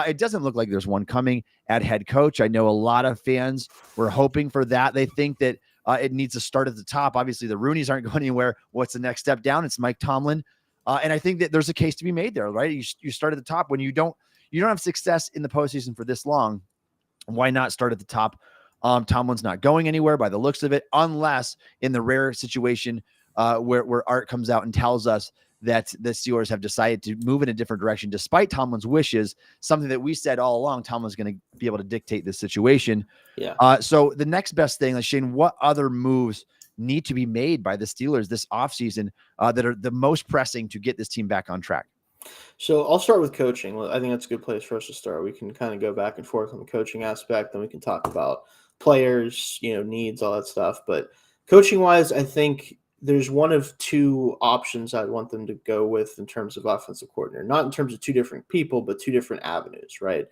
It doesn't look like there's one coming at head coach. I know a lot of fans were hoping for that. They think that it needs to start at the top. Obviously, the Rooneys aren't going anywhere. What's the next step down? It's Mike Tomlin. And I think that there's a case to be made there, right? You start at the top when you don't have success in the postseason for this long. Why not start at the top? Tomlin's not going anywhere by the looks of it, unless in the rare situation where Art comes out and tells us that the Steelers have decided to move in a different direction, despite Tomlin's wishes, something that we said all along, Tomlin's going to be able to dictate this situation. Yeah. So the next best thing, like Shayne, what other moves need to be made by the Steelers this offseason that are the most pressing to get this team back on track? So I'll start with coaching. I think that's a good place for us to start. We can kind of go back and forth on the coaching aspect, then we can talk about players, needs, all that stuff. But coaching wise, I think there's one of two options I'd want them to go with in terms of offensive coordinator, not in terms of two different people, but two different avenues, right?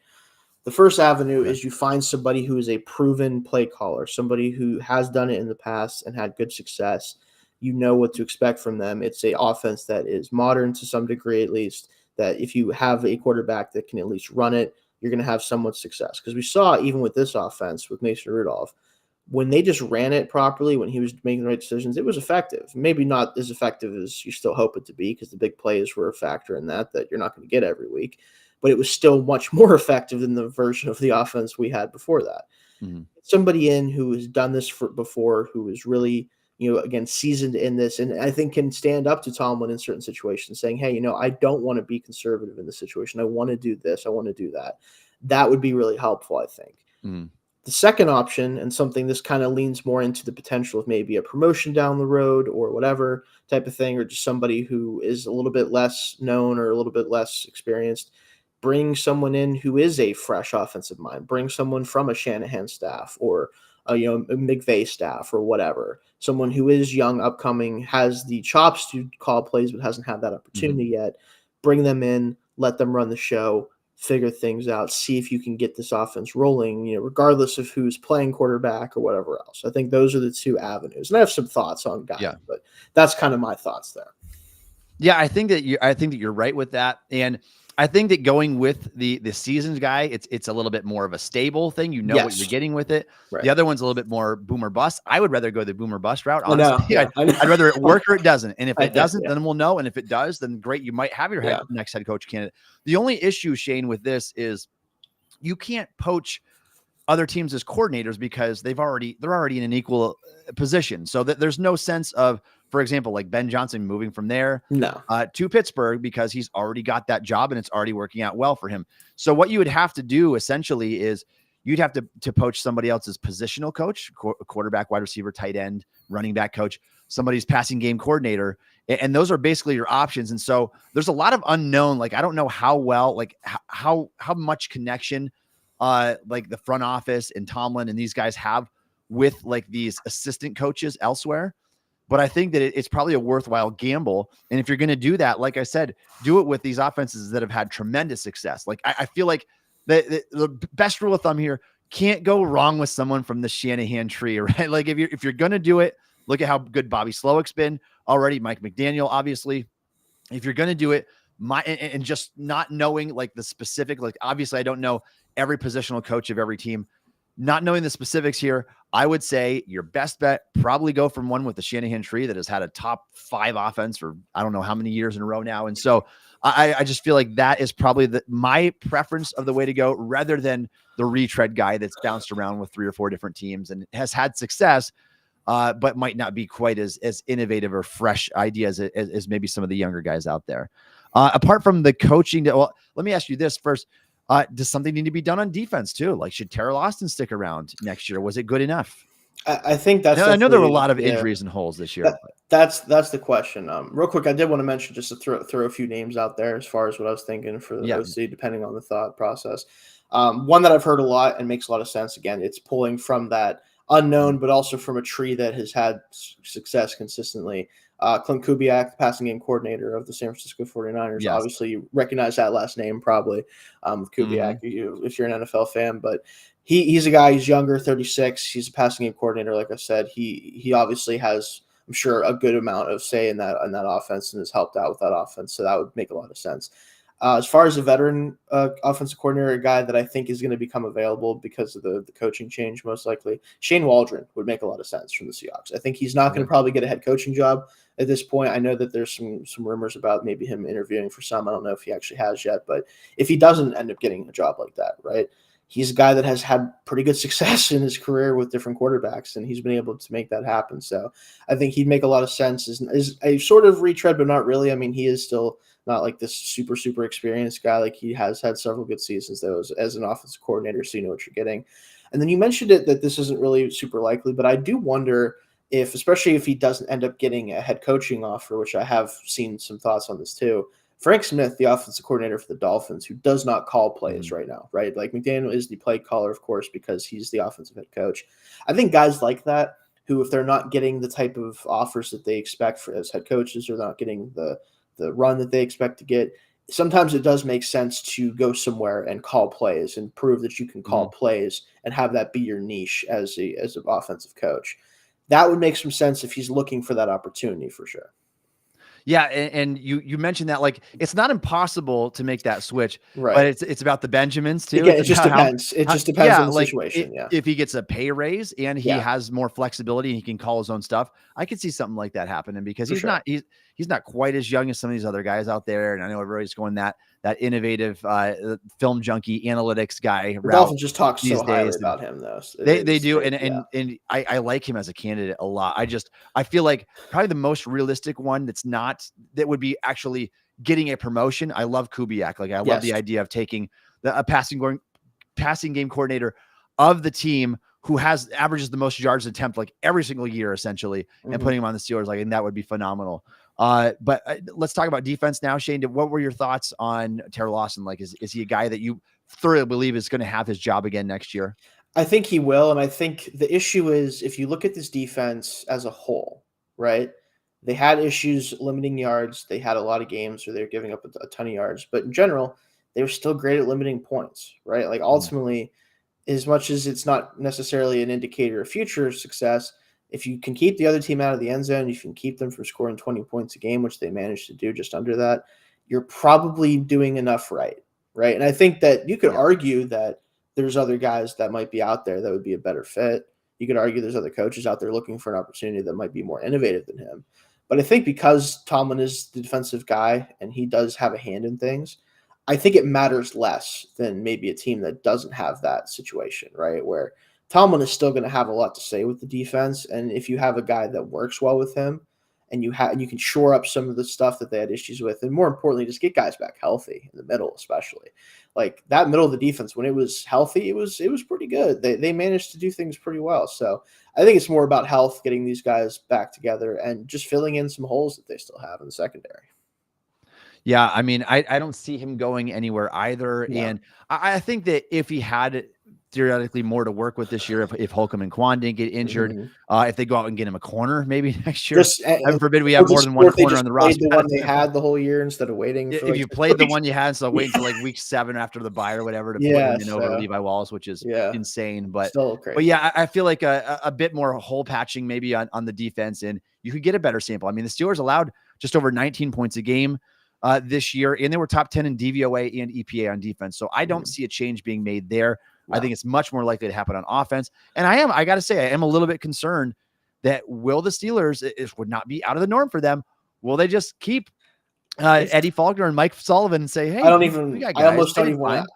The first avenue is you find somebody who is a proven play caller, somebody who has done it in the past and had good success. You know what to expect from them. It's an offense that is modern to some degree, at least, that if you have a quarterback that can at least run it, you're going to have somewhat success. Because we saw, even with this offense, with Mason Rudolph, when they just ran it properly, when he was making the right decisions, it was effective. Maybe not as effective as you still hope it to be, because the big plays were a factor in that you're not going to get every week. But it was still much more effective than the version of the offense we had before that. Mm-hmm. Somebody in who has done this before, who is really, again, seasoned in this, and I think can stand up to Tomlin in certain situations, saying, hey, I don't want to be conservative in this situation. I want to do this. I want to do that. That would be really helpful, I think. Mm-hmm. The second option, and something this kind of leans more into the potential of maybe a promotion down the road or whatever type of thing, or just somebody who is a little bit less known or a little bit less experienced, bring someone in who is a fresh offensive mind, bring someone from a Shanahan staff or a McVay staff or whatever, someone who is young, upcoming, has the chops to call plays but hasn't had that opportunity yet. Bring them in, let them run the show, figure things out, see if you can get this offense rolling, regardless of who's playing quarterback or whatever else. I think those are the two avenues. And I have some thoughts on guys, but that's kind of my thoughts there. Yeah, I think that you're right with that. And I think that going with the seasons guy, it's a little bit more of a stable thing. What you're getting with it. Right. The other one's a little bit more boomer bust. I would rather go the boomer bust route. Honestly, I'd rather it work or it doesn't. And if it doesn't, then we'll know. And if it does, then great. You might have your next head coach candidate. The only issue, Shayne, with this is you can't poach other teams as coordinators because they're already in an equal position. So that there's no sense of for example, like Ben Johnson moving from there No. to Pittsburgh because he's already got that job and it's already working out well for him. So what you would have to do essentially is you'd have to poach somebody else's positional coach, quarterback, wide receiver, tight end, running back coach, somebody's passing game coordinator. And those are basically your options. And so there's a lot of unknown. Like, I don't know how well, like how much connection like the front office and Tomlin and these guys have with like these assistant coaches elsewhere. But I think that it's probably a worthwhile gamble. And if you're going to do that, like I said, do it with these offenses that have had tremendous success. Like I feel like the best rule of thumb here, can't go wrong with someone from the Shanahan tree, right? Like if you're going to do it, look at how good Bobby Slowick's been already. Mike McDaniel, obviously. If you're going to do it, and just not knowing like the specific, like obviously I don't know every positional coach of every team. Not knowing the specifics here, I would say your best bet, probably go from one with the Shanahan tree that has had a top 5 offense for I don't know how many years in a row now. And so I just feel like that is probably my preference of the way to go, rather than the retread guy that's bounced around with 3 or 4 different teams and has had success, but might not be quite as innovative or fresh ideas as maybe some of the younger guys out there. Apart from the coaching, well, let me ask you this first. Does something need to be done on defense too? Like, should Terrell Austin stick around next year? Was it good enough? I think that's. I know there were a lot of injuries and holes this year. That's the question. Real quick, I did want to mention, just to throw a few names out there as far as what I was thinking for the OC, depending on the thought process. One that I've heard a lot and makes a lot of sense. Again, it's pulling from that unknown, but also from a tree that has had success consistently. Clint Kubiak, the passing game coordinator of the San Francisco 49ers. Yes. Obviously, you recognize that last name probably, with Kubiak, if you're an NFL fan. But he's a guy, he's younger, 36. He's a passing game coordinator, like I said. He obviously has, I'm sure, a good amount of say in that offense and has helped out with that offense. So that would make a lot of sense. As far as a veteran offensive coordinator, a guy that I think is going to become available because of the coaching change, most likely, Shayne would make a lot of sense from the Seahawks. I think he's not going to probably get a head coaching job at this point. I know that there's some rumors about maybe him interviewing for some. I don't know if he actually has yet, but if he doesn't end up getting a job like that, right? He's a guy that has had pretty good success in his career with different quarterbacks, and he's been able to make that happen. So I think he'd make a lot of sense. Is a sort of retread, but not really. I mean, he is still not like this super, super experienced guy. Like, he has had several good seasons, though, as an offensive coordinator, so you know what you're getting. And then you mentioned it that this isn't really super likely, but I do wonder if, especially if he doesn't end up getting a head coaching offer, which I have seen some thoughts on this too. Frank Smith, the offensive coordinator for the Dolphins, who does not call plays right now, right? Like, McDaniel is the play caller, of course, because he's the offensive head coach. I think guys like that, who, if they're not getting the type of offers that they expect as head coaches, or not getting the run that they expect to get, sometimes it does make sense to go somewhere and call plays and prove that you can call plays and have that be your niche as an offensive coach. That would make some sense if he's looking for that opportunity, for sure. Yeah, and you mentioned that, like, it's not impossible to make that switch, right? But it's about the Benjamins too. Again, it just depends. It just depends on the situation. If he gets a pay raise and he has more flexibility and he can call his own stuff, I could see something like that happening, because he's not quite as young as some of these other guys out there. And I know everybody's going that innovative film junkie analytics guy. The Dolphins just talk so highly about him, though. They do, and I like him as a candidate a lot. I feel like probably the most realistic one that would be actually getting a promotion. I love Kubiak. Like, I love the idea of taking a passing game coordinator of the team who averages the most yards attempt like every single year, essentially, and putting him on the Steelers. Like, and that would be phenomenal. But let's talk about defense now. Shayne, what were your thoughts on Terrell Austin? Like, is he a guy that you thoroughly believe is going to have his job again next year? I think he will. And I think the issue is, if you look at this defense as a whole, right? They had issues limiting yards. They had a lot of games where they were giving up a ton of yards, but in general, they were still great at limiting points, right? Like, ultimately, as much as it's not necessarily an indicator of future success, if you can keep the other team out of the end zone, if you can keep them from scoring 20 points a game, which they managed to do just under that, you're probably doing enough right? And I think that you could argue that there's other guys that might be out there that would be a better fit. You could argue there's other coaches out there looking for an opportunity that might be more innovative than him. But I think because Tomlin is the defensive guy and he does have a hand in things, I think it matters less than maybe a team that doesn't have that situation, right? Where Tomlin is still going to have a lot to say with the defense. And if you have a guy that works well with him and you can shore up some of the stuff that they had issues with, and more importantly, just get guys back healthy in the middle, especially like that middle of the defense when it was healthy, it was pretty good. They managed to do things pretty well. So I think it's more about health, getting these guys back together, and just filling in some holes that they still have in the secondary. Yeah, I mean, I don't see him going anywhere either. No. And I think that if he had theoretically more to work with this year, if Holcomb and Quan didn't get injured, if they go out and get him a corner maybe next year, heaven forbid we have more than one corner on the roster. The one they had the whole year instead of waiting. For if you played the one you had, so wait until like week 7 after the bye or whatever to put him in over Levi Wallace, which is insane. But still crazy. But yeah, I feel like a bit more hole patching maybe on the defense, and you could get a better sample. I mean, the Steelers allowed just over 19 points a game this year, and they were top 10 in DVOA and EPA on defense. So I don't see a change being made there. No. I think it's much more likely to happen on offense. And I got to say, I am a little bit concerned that will the Steelers, it would not be out of the norm for them. Will they just keep Eddie Faulkner and Mike Sullivan and say, hey, I almost don't even want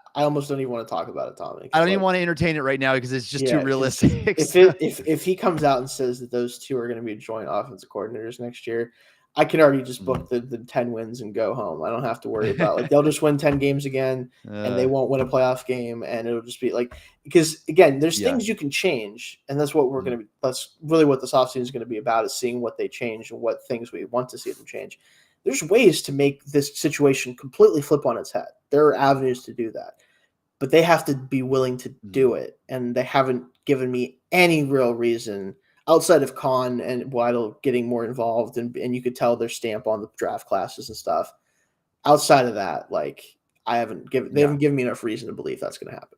to talk about it, Tommy. I don't even want to entertain it right now because it's just too realistic. If he comes out and says that those two are going to be joint offensive coordinators next year, I can already just book the 10 wins and go home. I don't have to worry about like they'll just win 10 games again and they won't win a playoff game, and it'll just be like, because again, there's things you can change, and that's what that's really what this offseason is going to be about, is seeing what they change and what things we want to see them change. There's ways to make this situation completely flip on its head. There are avenues to do that, but they have to be willing to do it, and they haven't given me any real reason outside of Khan and Waddle getting more involved, and you could tell their stamp on the draft classes and stuff. Outside of that, like they haven't given me enough reason to believe that's going to happen.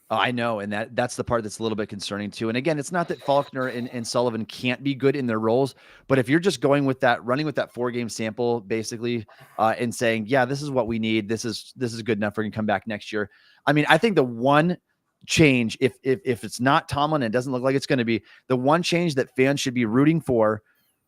Oh, I know. And that's the part that's a little bit concerning too. And again, it's not that Faulkner and Sullivan can't be good in their roles, but if you're just running with that 4-game sample, basically, and saying, yeah, this is what we need. This is good enough. We're going to come back next year. I mean, I think the one change, if it's not Tomlin, it doesn't look like it's going to be, the one change that fans should be rooting for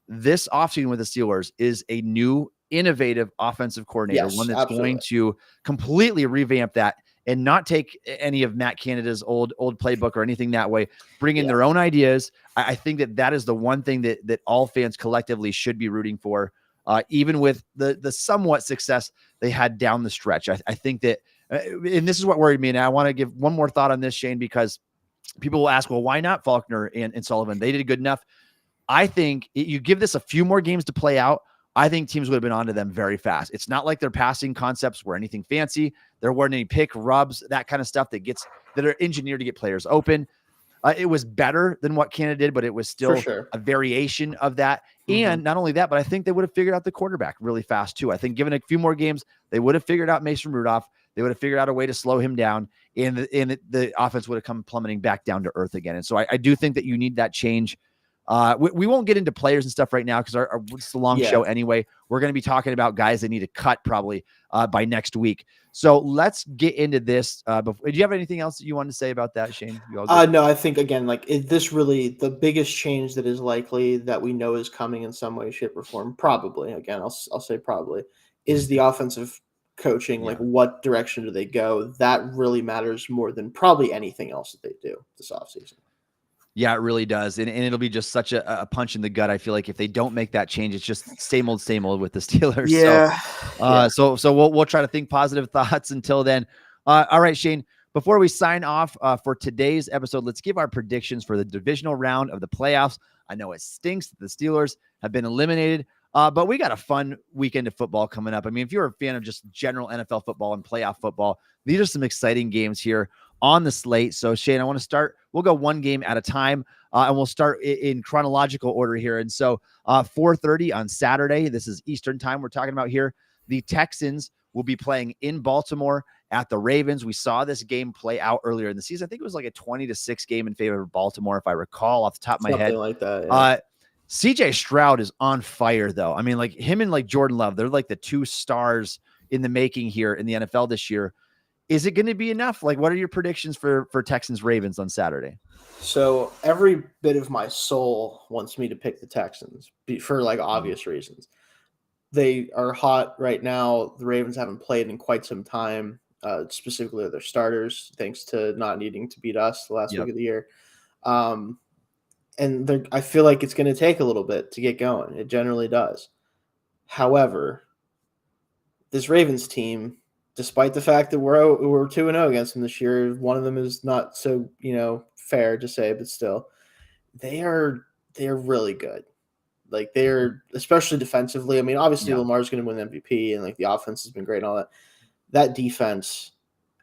this offseason with the Steelers is a new innovative offensive coordinator, one that's going to completely revamp that and not take any of Matt Canada's old playbook or anything that way, bring in their own ideas. I think that is the one thing that all fans collectively should be rooting for, even with the somewhat success they had down the stretch. I think that, and this is what worried me. And I want to give one more thought on this, Shayne, because people will ask, well, why not Faulkner and Sullivan? They did good enough. I think you give this a few more games to play out, I think teams would have been onto them very fast. It's not like their passing concepts were anything fancy. There weren't any pick rubs, that kind of stuff that are engineered to get players open. It was better than what Canada did, but it was still a variation of that. And not only that, but I think they would have figured out the quarterback really fast too. I think given a few more games, they would have figured out Mason Rudolph. They would have figured out a way to slow him down, and the offense would have come plummeting back down to earth again. And so I do think that you need that change. We won't get into players and stuff right now because it's a long show anyway. We're going to be talking about guys that need to cut probably by next week. So let's get into this. Do you have anything else that you want to say about that, Shayne? No, I think again, this really the biggest change that is likely that we know is coming in some way, shape, or form. Probably, again, I'll say probably, is the offensive coaching. Like, what direction do they go? That really matters more than probably anything else that they do this offseason. Yeah, it really does. And it'll be just such a punch in the gut. I feel like if they don't make that change, it's just same old with the Steelers. Yeah. So we'll try to think positive thoughts until then. All right, Shayne, before we sign off for today's episode, let's give our predictions for the divisional round of the playoffs. I know it stinks that the Steelers have been eliminated, but we got a fun weekend of football coming up. I mean, if you're a fan of just general NFL football and playoff football, these are some exciting games here on the slate. So Shayne, I want to start, we'll go one game at a time, and we'll start in chronological order here. And so 4:30 on Saturday, this is Eastern time we're talking about here. The Texans will be playing in Baltimore at the Ravens. We saw this game play out earlier in the season. I think it was like a 20-6 game in favor of Baltimore, if I recall off the top of my head. Something like that. Yeah. CJ Stroud is on fire though. I mean, like him and like Jordan Love, they're like the two stars in the making here in the NFL this year. Is it going to be enough? Like, what are your predictions for Texans Ravens on Saturday? So every bit of my soul wants me to pick the Texans for like obvious reasons. They are hot right now. The Ravens haven't played in quite some time, specifically their starters, thanks to not needing to beat us the last week of the year. and I feel like it's going to take a little bit to get going. It generally does. However, this Ravens team, despite the fact that we're 2-0 against them this year, one of them is not so fair to say, but still, they're really good. Like they're especially defensively. I mean, obviously Lamar's going to win MVP, and like the offense has been great and all that. That defense,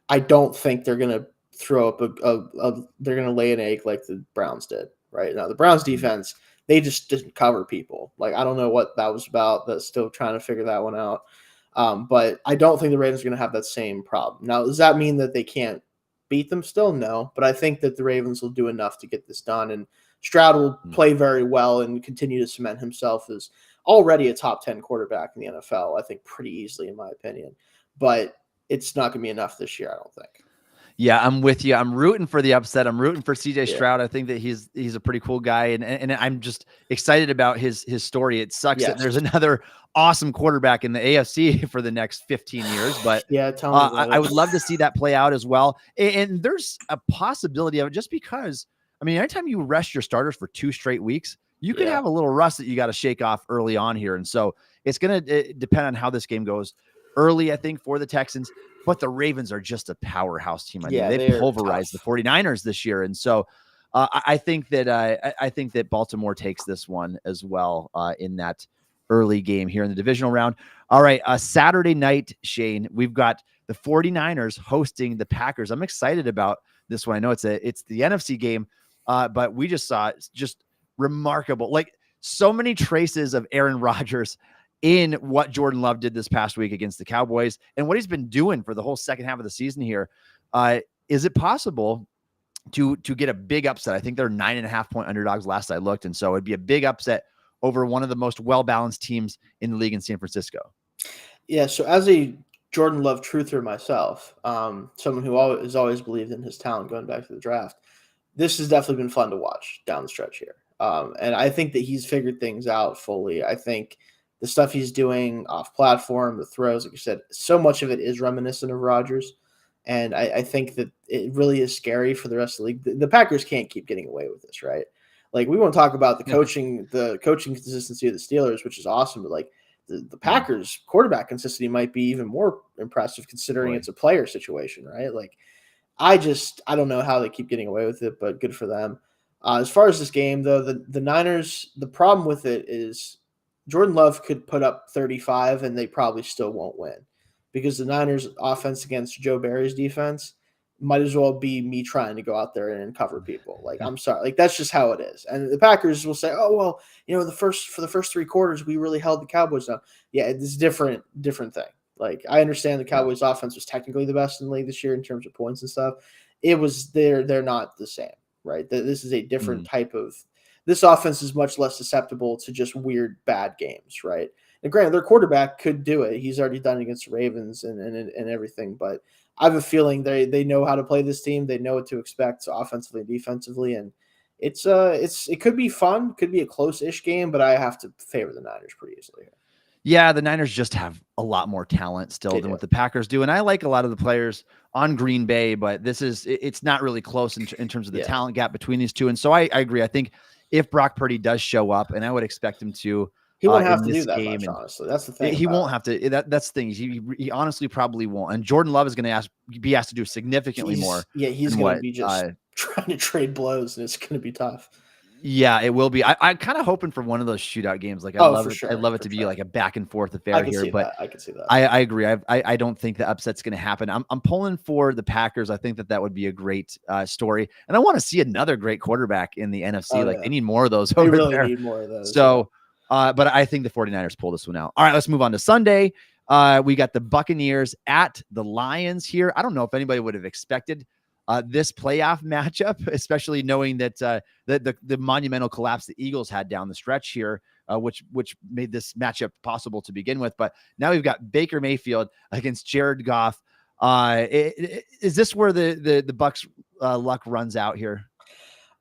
I don't think they're going to throw up they're going to lay an egg like the Browns did. Right now, the Browns defense, they just didn't cover people. Like I don't know what that was about. That's still trying to figure that one out. But I don't think the Ravens are going to have that same problem. Now, does that mean that they can't beat them still? No, but I think that the Ravens will do enough to get this done, and Stroud will play very well and continue to cement himself as already a top 10 quarterback in the NFL, I think pretty easily in my opinion. But it's not going to be enough this year, I don't think. Yeah, I'm with you. I'm rooting for the upset. I'm rooting for CJ Stroud. I think that he's a pretty cool guy, and I'm just excited about his story. It sucks that there's another awesome quarterback in the AFC for the next 15 years, but tell me about I would love to see that play out as well. And there's a possibility of it, just because, I mean, anytime you rest your starters for 2 straight weeks, you could have a little rust that you got to shake off early on here. And so it's going to depend on how this game goes early, I think, for the Texans. But the Ravens are just a powerhouse team. I mean, they pulverized the 49ers this year. And so I think that Baltimore takes this one as well in that early game here in the divisional round. All right, Saturday night, Shayne, we've got the 49ers hosting the Packers. I'm excited about this one. I know it's the NFC game, but we just saw just remarkable, like so many traces of Aaron Rodgers in what Jordan Love did this past week against the Cowboys and what he's been doing for the whole second half of the season here. Is it possible to get a big upset? I think they're 9.5-point underdogs last I looked. And so it'd be a big upset over one of the most well-balanced teams in the league in San Francisco. Yeah. So as a Jordan Love truther myself, someone who has always believed in his talent going back to the draft, this has definitely been fun to watch down the stretch here. And I think that he's figured things out fully. I think the stuff he's doing off platform, the throws, like you said, so much of it is reminiscent of Rodgers. And I think that it really is scary for the rest of the league. The Packers can't keep getting away with this, right? Like we want to talk about the coaching consistency of the Steelers, which is awesome. But like the Packers quarterback consistency might be even more impressive considering it's a player situation, right? Like I don't know how they keep getting away with it, but good for them. As far as this game though, the Niners, the problem with it is Jordan Love could put up 35 and they probably still won't win because the Niners offense against Joe Barry's defense might as well be me trying to go out there and cover people. Like, I'm sorry. Like, that's just how it is. And the Packers will say, oh, well, for the first 3 quarters, we really held the Cowboys down. Yeah, it's different thing. Like, I understand the Cowboys offense was technically the best in the league this year in terms of points and stuff. It was they're not the same, right? This is a different type of – this offense is much less susceptible to just weird, bad games, right? And granted, their quarterback could do it. He's already done it against the Ravens and everything. But I have a feeling they know how to play this team. They know what to expect offensively and defensively. And it could be fun. Could be a close-ish game, but I have to favor the Niners pretty easily here. Yeah, the Niners just have a lot more talent still than what the Packers do. And I like a lot of the players on Green Bay, but it's not really close in terms of the talent gap between these two. And so I agree. I think if Brock Purdy does show up, and I would expect him to, he won't have to do that much, honestly. That's the thing. He won't have to. That's the thing. He honestly probably won't. And Jordan Love is going to be asked to do significantly more. Yeah, he's going to be just trying to trade blows, and it's going to be tough. Yeah, it will be. I'm kind of hoping for one of those shootout games. Like I'd love it to be like a back and forth affair here. But I can see that. I agree. I don't think the upset's going to happen. I'm pulling for the Packers. I think that would be a great story, and I want to see another great quarterback in the NFC. They need more of those. They really need more of those. So, but I think the 49ers pull this one out. All right, let's move on to Sunday. We got the Buccaneers at the Lions here. I don't know if anybody would have expected this playoff matchup, especially knowing that the monumental collapse the Eagles had down the stretch here, which made this matchup possible to begin with. But now we've got Baker Mayfield against Jared Goff. Is this where the Bucs luck runs out here?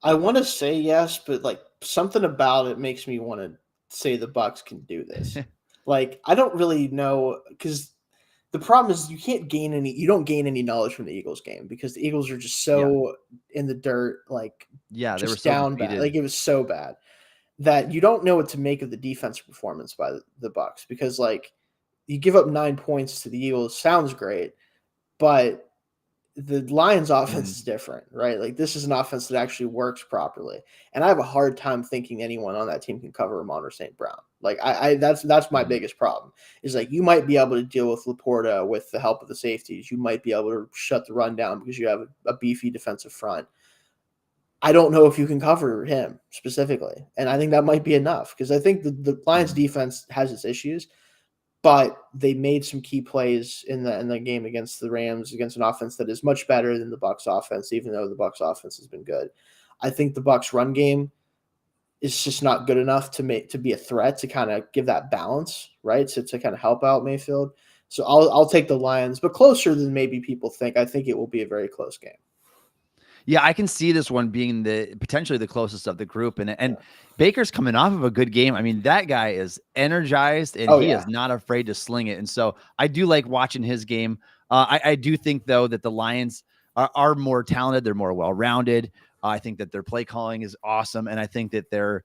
I want to say yes, but like something about it makes me want to say the Bucs can do this. Like I don't really know because The problem is you don't gain any knowledge from the Eagles game because the Eagles are just so in the dirt, like they were just so down bad. Like it was so bad that you don't know what to make of the defensive performance by the Bucs because like you give up 9 points to the Eagles, sounds great, but the Lions offense is different, right? Like this is an offense that actually works properly. And I have a hard time thinking anyone on that team can cover Amon-Ra St. Brown. Like that's my biggest problem is like, you might be able to deal with Laporta with the help of the safeties. You might be able to shut the run down because you have a beefy defensive front. I don't know if you can cover him specifically. And I think that might be enough because I think the Lions defense has its issues, but they made some key plays in the game against the Rams, against an offense that is much better than the Bucs offense, even though the Bucs offense has been good. I think the Bucs run game is just not good enough to be a threat to kind of give that balance, right? So to kind of help out Mayfield. So I'll take the Lions, but closer than maybe people think. I think it will be a very close game. Yeah, I can see this one being potentially the closest of the group. And Baker's coming off of a good game. I mean, that guy is energized and he is not afraid to sling it. And so I do like watching his game. I do think, though, that the Lions are more talented. They're more well-rounded. I think that their play calling is awesome. And I think that they're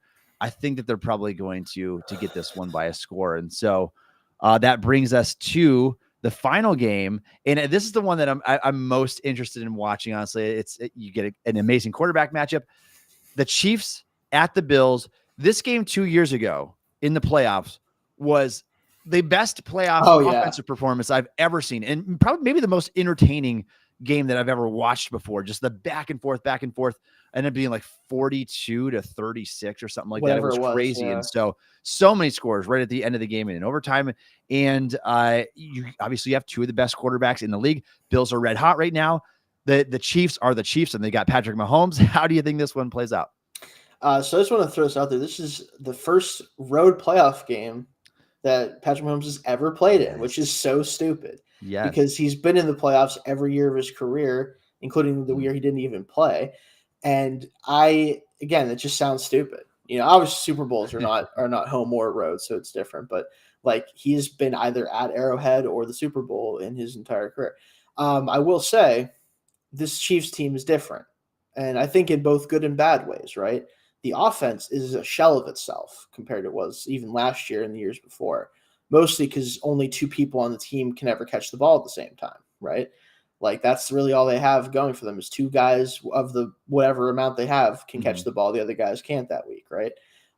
probably going to get this one by a score. And so that brings us to the final game, and this is the one that I'm most interested in watching. Honestly, you get an amazing quarterback matchup. The Chiefs at the Bills. This game 2 years ago in the playoffs was the best playoff offensive performance I've ever seen, and probably maybe the most entertaining game that I've ever watched before. Just the back and forth, ended up being like 42-36 or something like Whatever that. It was crazy, yeah. And so many scores right at the end of the game and in overtime. And you obviously have two of the best quarterbacks in the league. Bills are red hot right now. The Chiefs are the Chiefs, and they got Patrick Mahomes. How do you think this one plays out? So I just want to throw this out there. This is the first road playoff game that Patrick Mahomes has ever played in, which is so stupid. Yeah, because he's been in the playoffs every year of his career, including the year he didn't even play. And it just sounds stupid. You know, obviously Super Bowls are not home or road, so it's different. But like he's been either at Arrowhead or the Super Bowl in his entire career. I will say this Chiefs team is different, and I think in both good and bad ways. Right, the offense is a shell of itself compared to what it was even last year and the years before. Mostly because only two people on the team can ever catch the ball at the same time, right? Like that's really all they have going for them is two guys of the whatever amount they have can catch the ball. The other guys can't that week, right?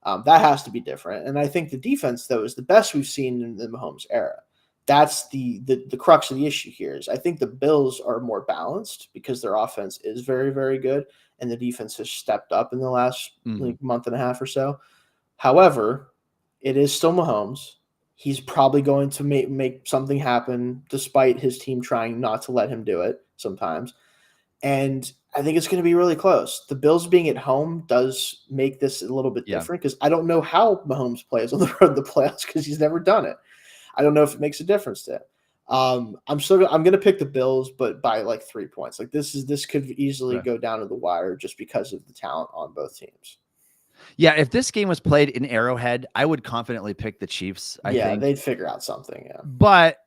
That has to be different. And I think the defense, though, is the best we've seen in the Mahomes era. That's the crux of the issue here is I think the Bills are more balanced because their offense is very, very good, and the defense has stepped up in the last month and a half or so. However, it is still Mahomes. He's probably going to make something happen despite his team trying not to let him do it sometimes. And I think it's going to be really close. The Bills being at home does make this a little bit different because I don't know how Mahomes plays on the road in the playoffs because he's never done it. I don't know if it makes a difference to him. I'm going to pick the Bills, but by like 3 points. Like this could easily go down to the wire just because of the talent on both teams. Yeah, if this game was played in Arrowhead, I would confidently pick the Chiefs. I think they'd figure out something. Yeah, but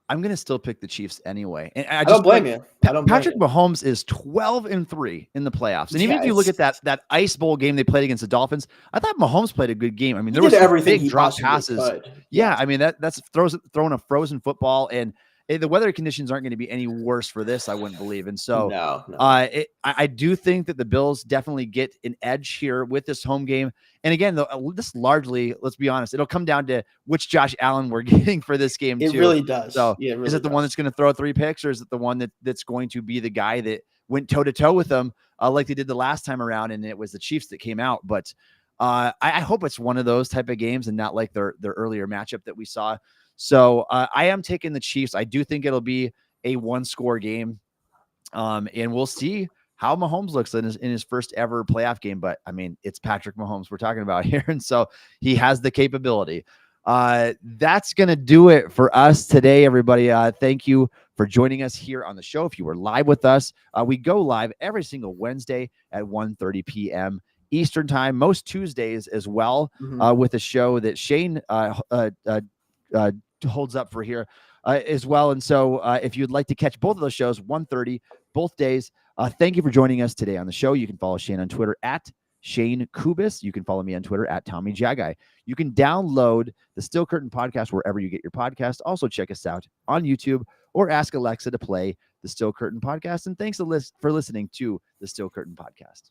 I'm going to still pick the Chiefs anyway. And I don't blame you. Patrick Mahomes is 12-3 in the playoffs, and even if you look at that Ice Bowl game they played against the Dolphins, I thought Mahomes played a good game. I mean, there was everything big drop passes. Yeah, I mean that's throwing a frozen football, and the weather conditions aren't going to be any worse for this, I wouldn't believe. And so no. I do think that the Bills definitely get an edge here with this home game. And again, though, this largely, let's be honest, it'll come down to which Josh Allen we're getting for this game too. It really does. So yeah, really is it the one that's going to throw 3 picks, or is it the one that's going to be the guy that went toe-to-toe with them like they did the last time around, and it was the Chiefs that came out? But I hope it's one of those type of games and not like their earlier matchup that we saw. So I am taking the Chiefs. I do think it'll be a 1-score game. And we'll see how Mahomes looks in his first ever playoff game. But I mean, it's Patrick Mahomes we're talking about here. And so he has the capability. That's going to do it for us today, everybody. Thank you for joining us here on the show. If you were live with us, we go live every single Wednesday at 1:30 p.m. Eastern time, most Tuesdays as well, with a show that Shayne holds up for here. as well. And so if you'd like to catch both of those shows, 1:30 both days. Thank you for joining us today on the show. You can follow Shayne on Twitter at Shayne Kubas. You can follow me on Twitter at Tommy Jaggi. You can download the Steel Curtain podcast wherever you get your podcast. Also check us out on YouTube or ask Alexa to play the Steel Curtain podcast. And thanks for listening to the Steel Curtain podcast.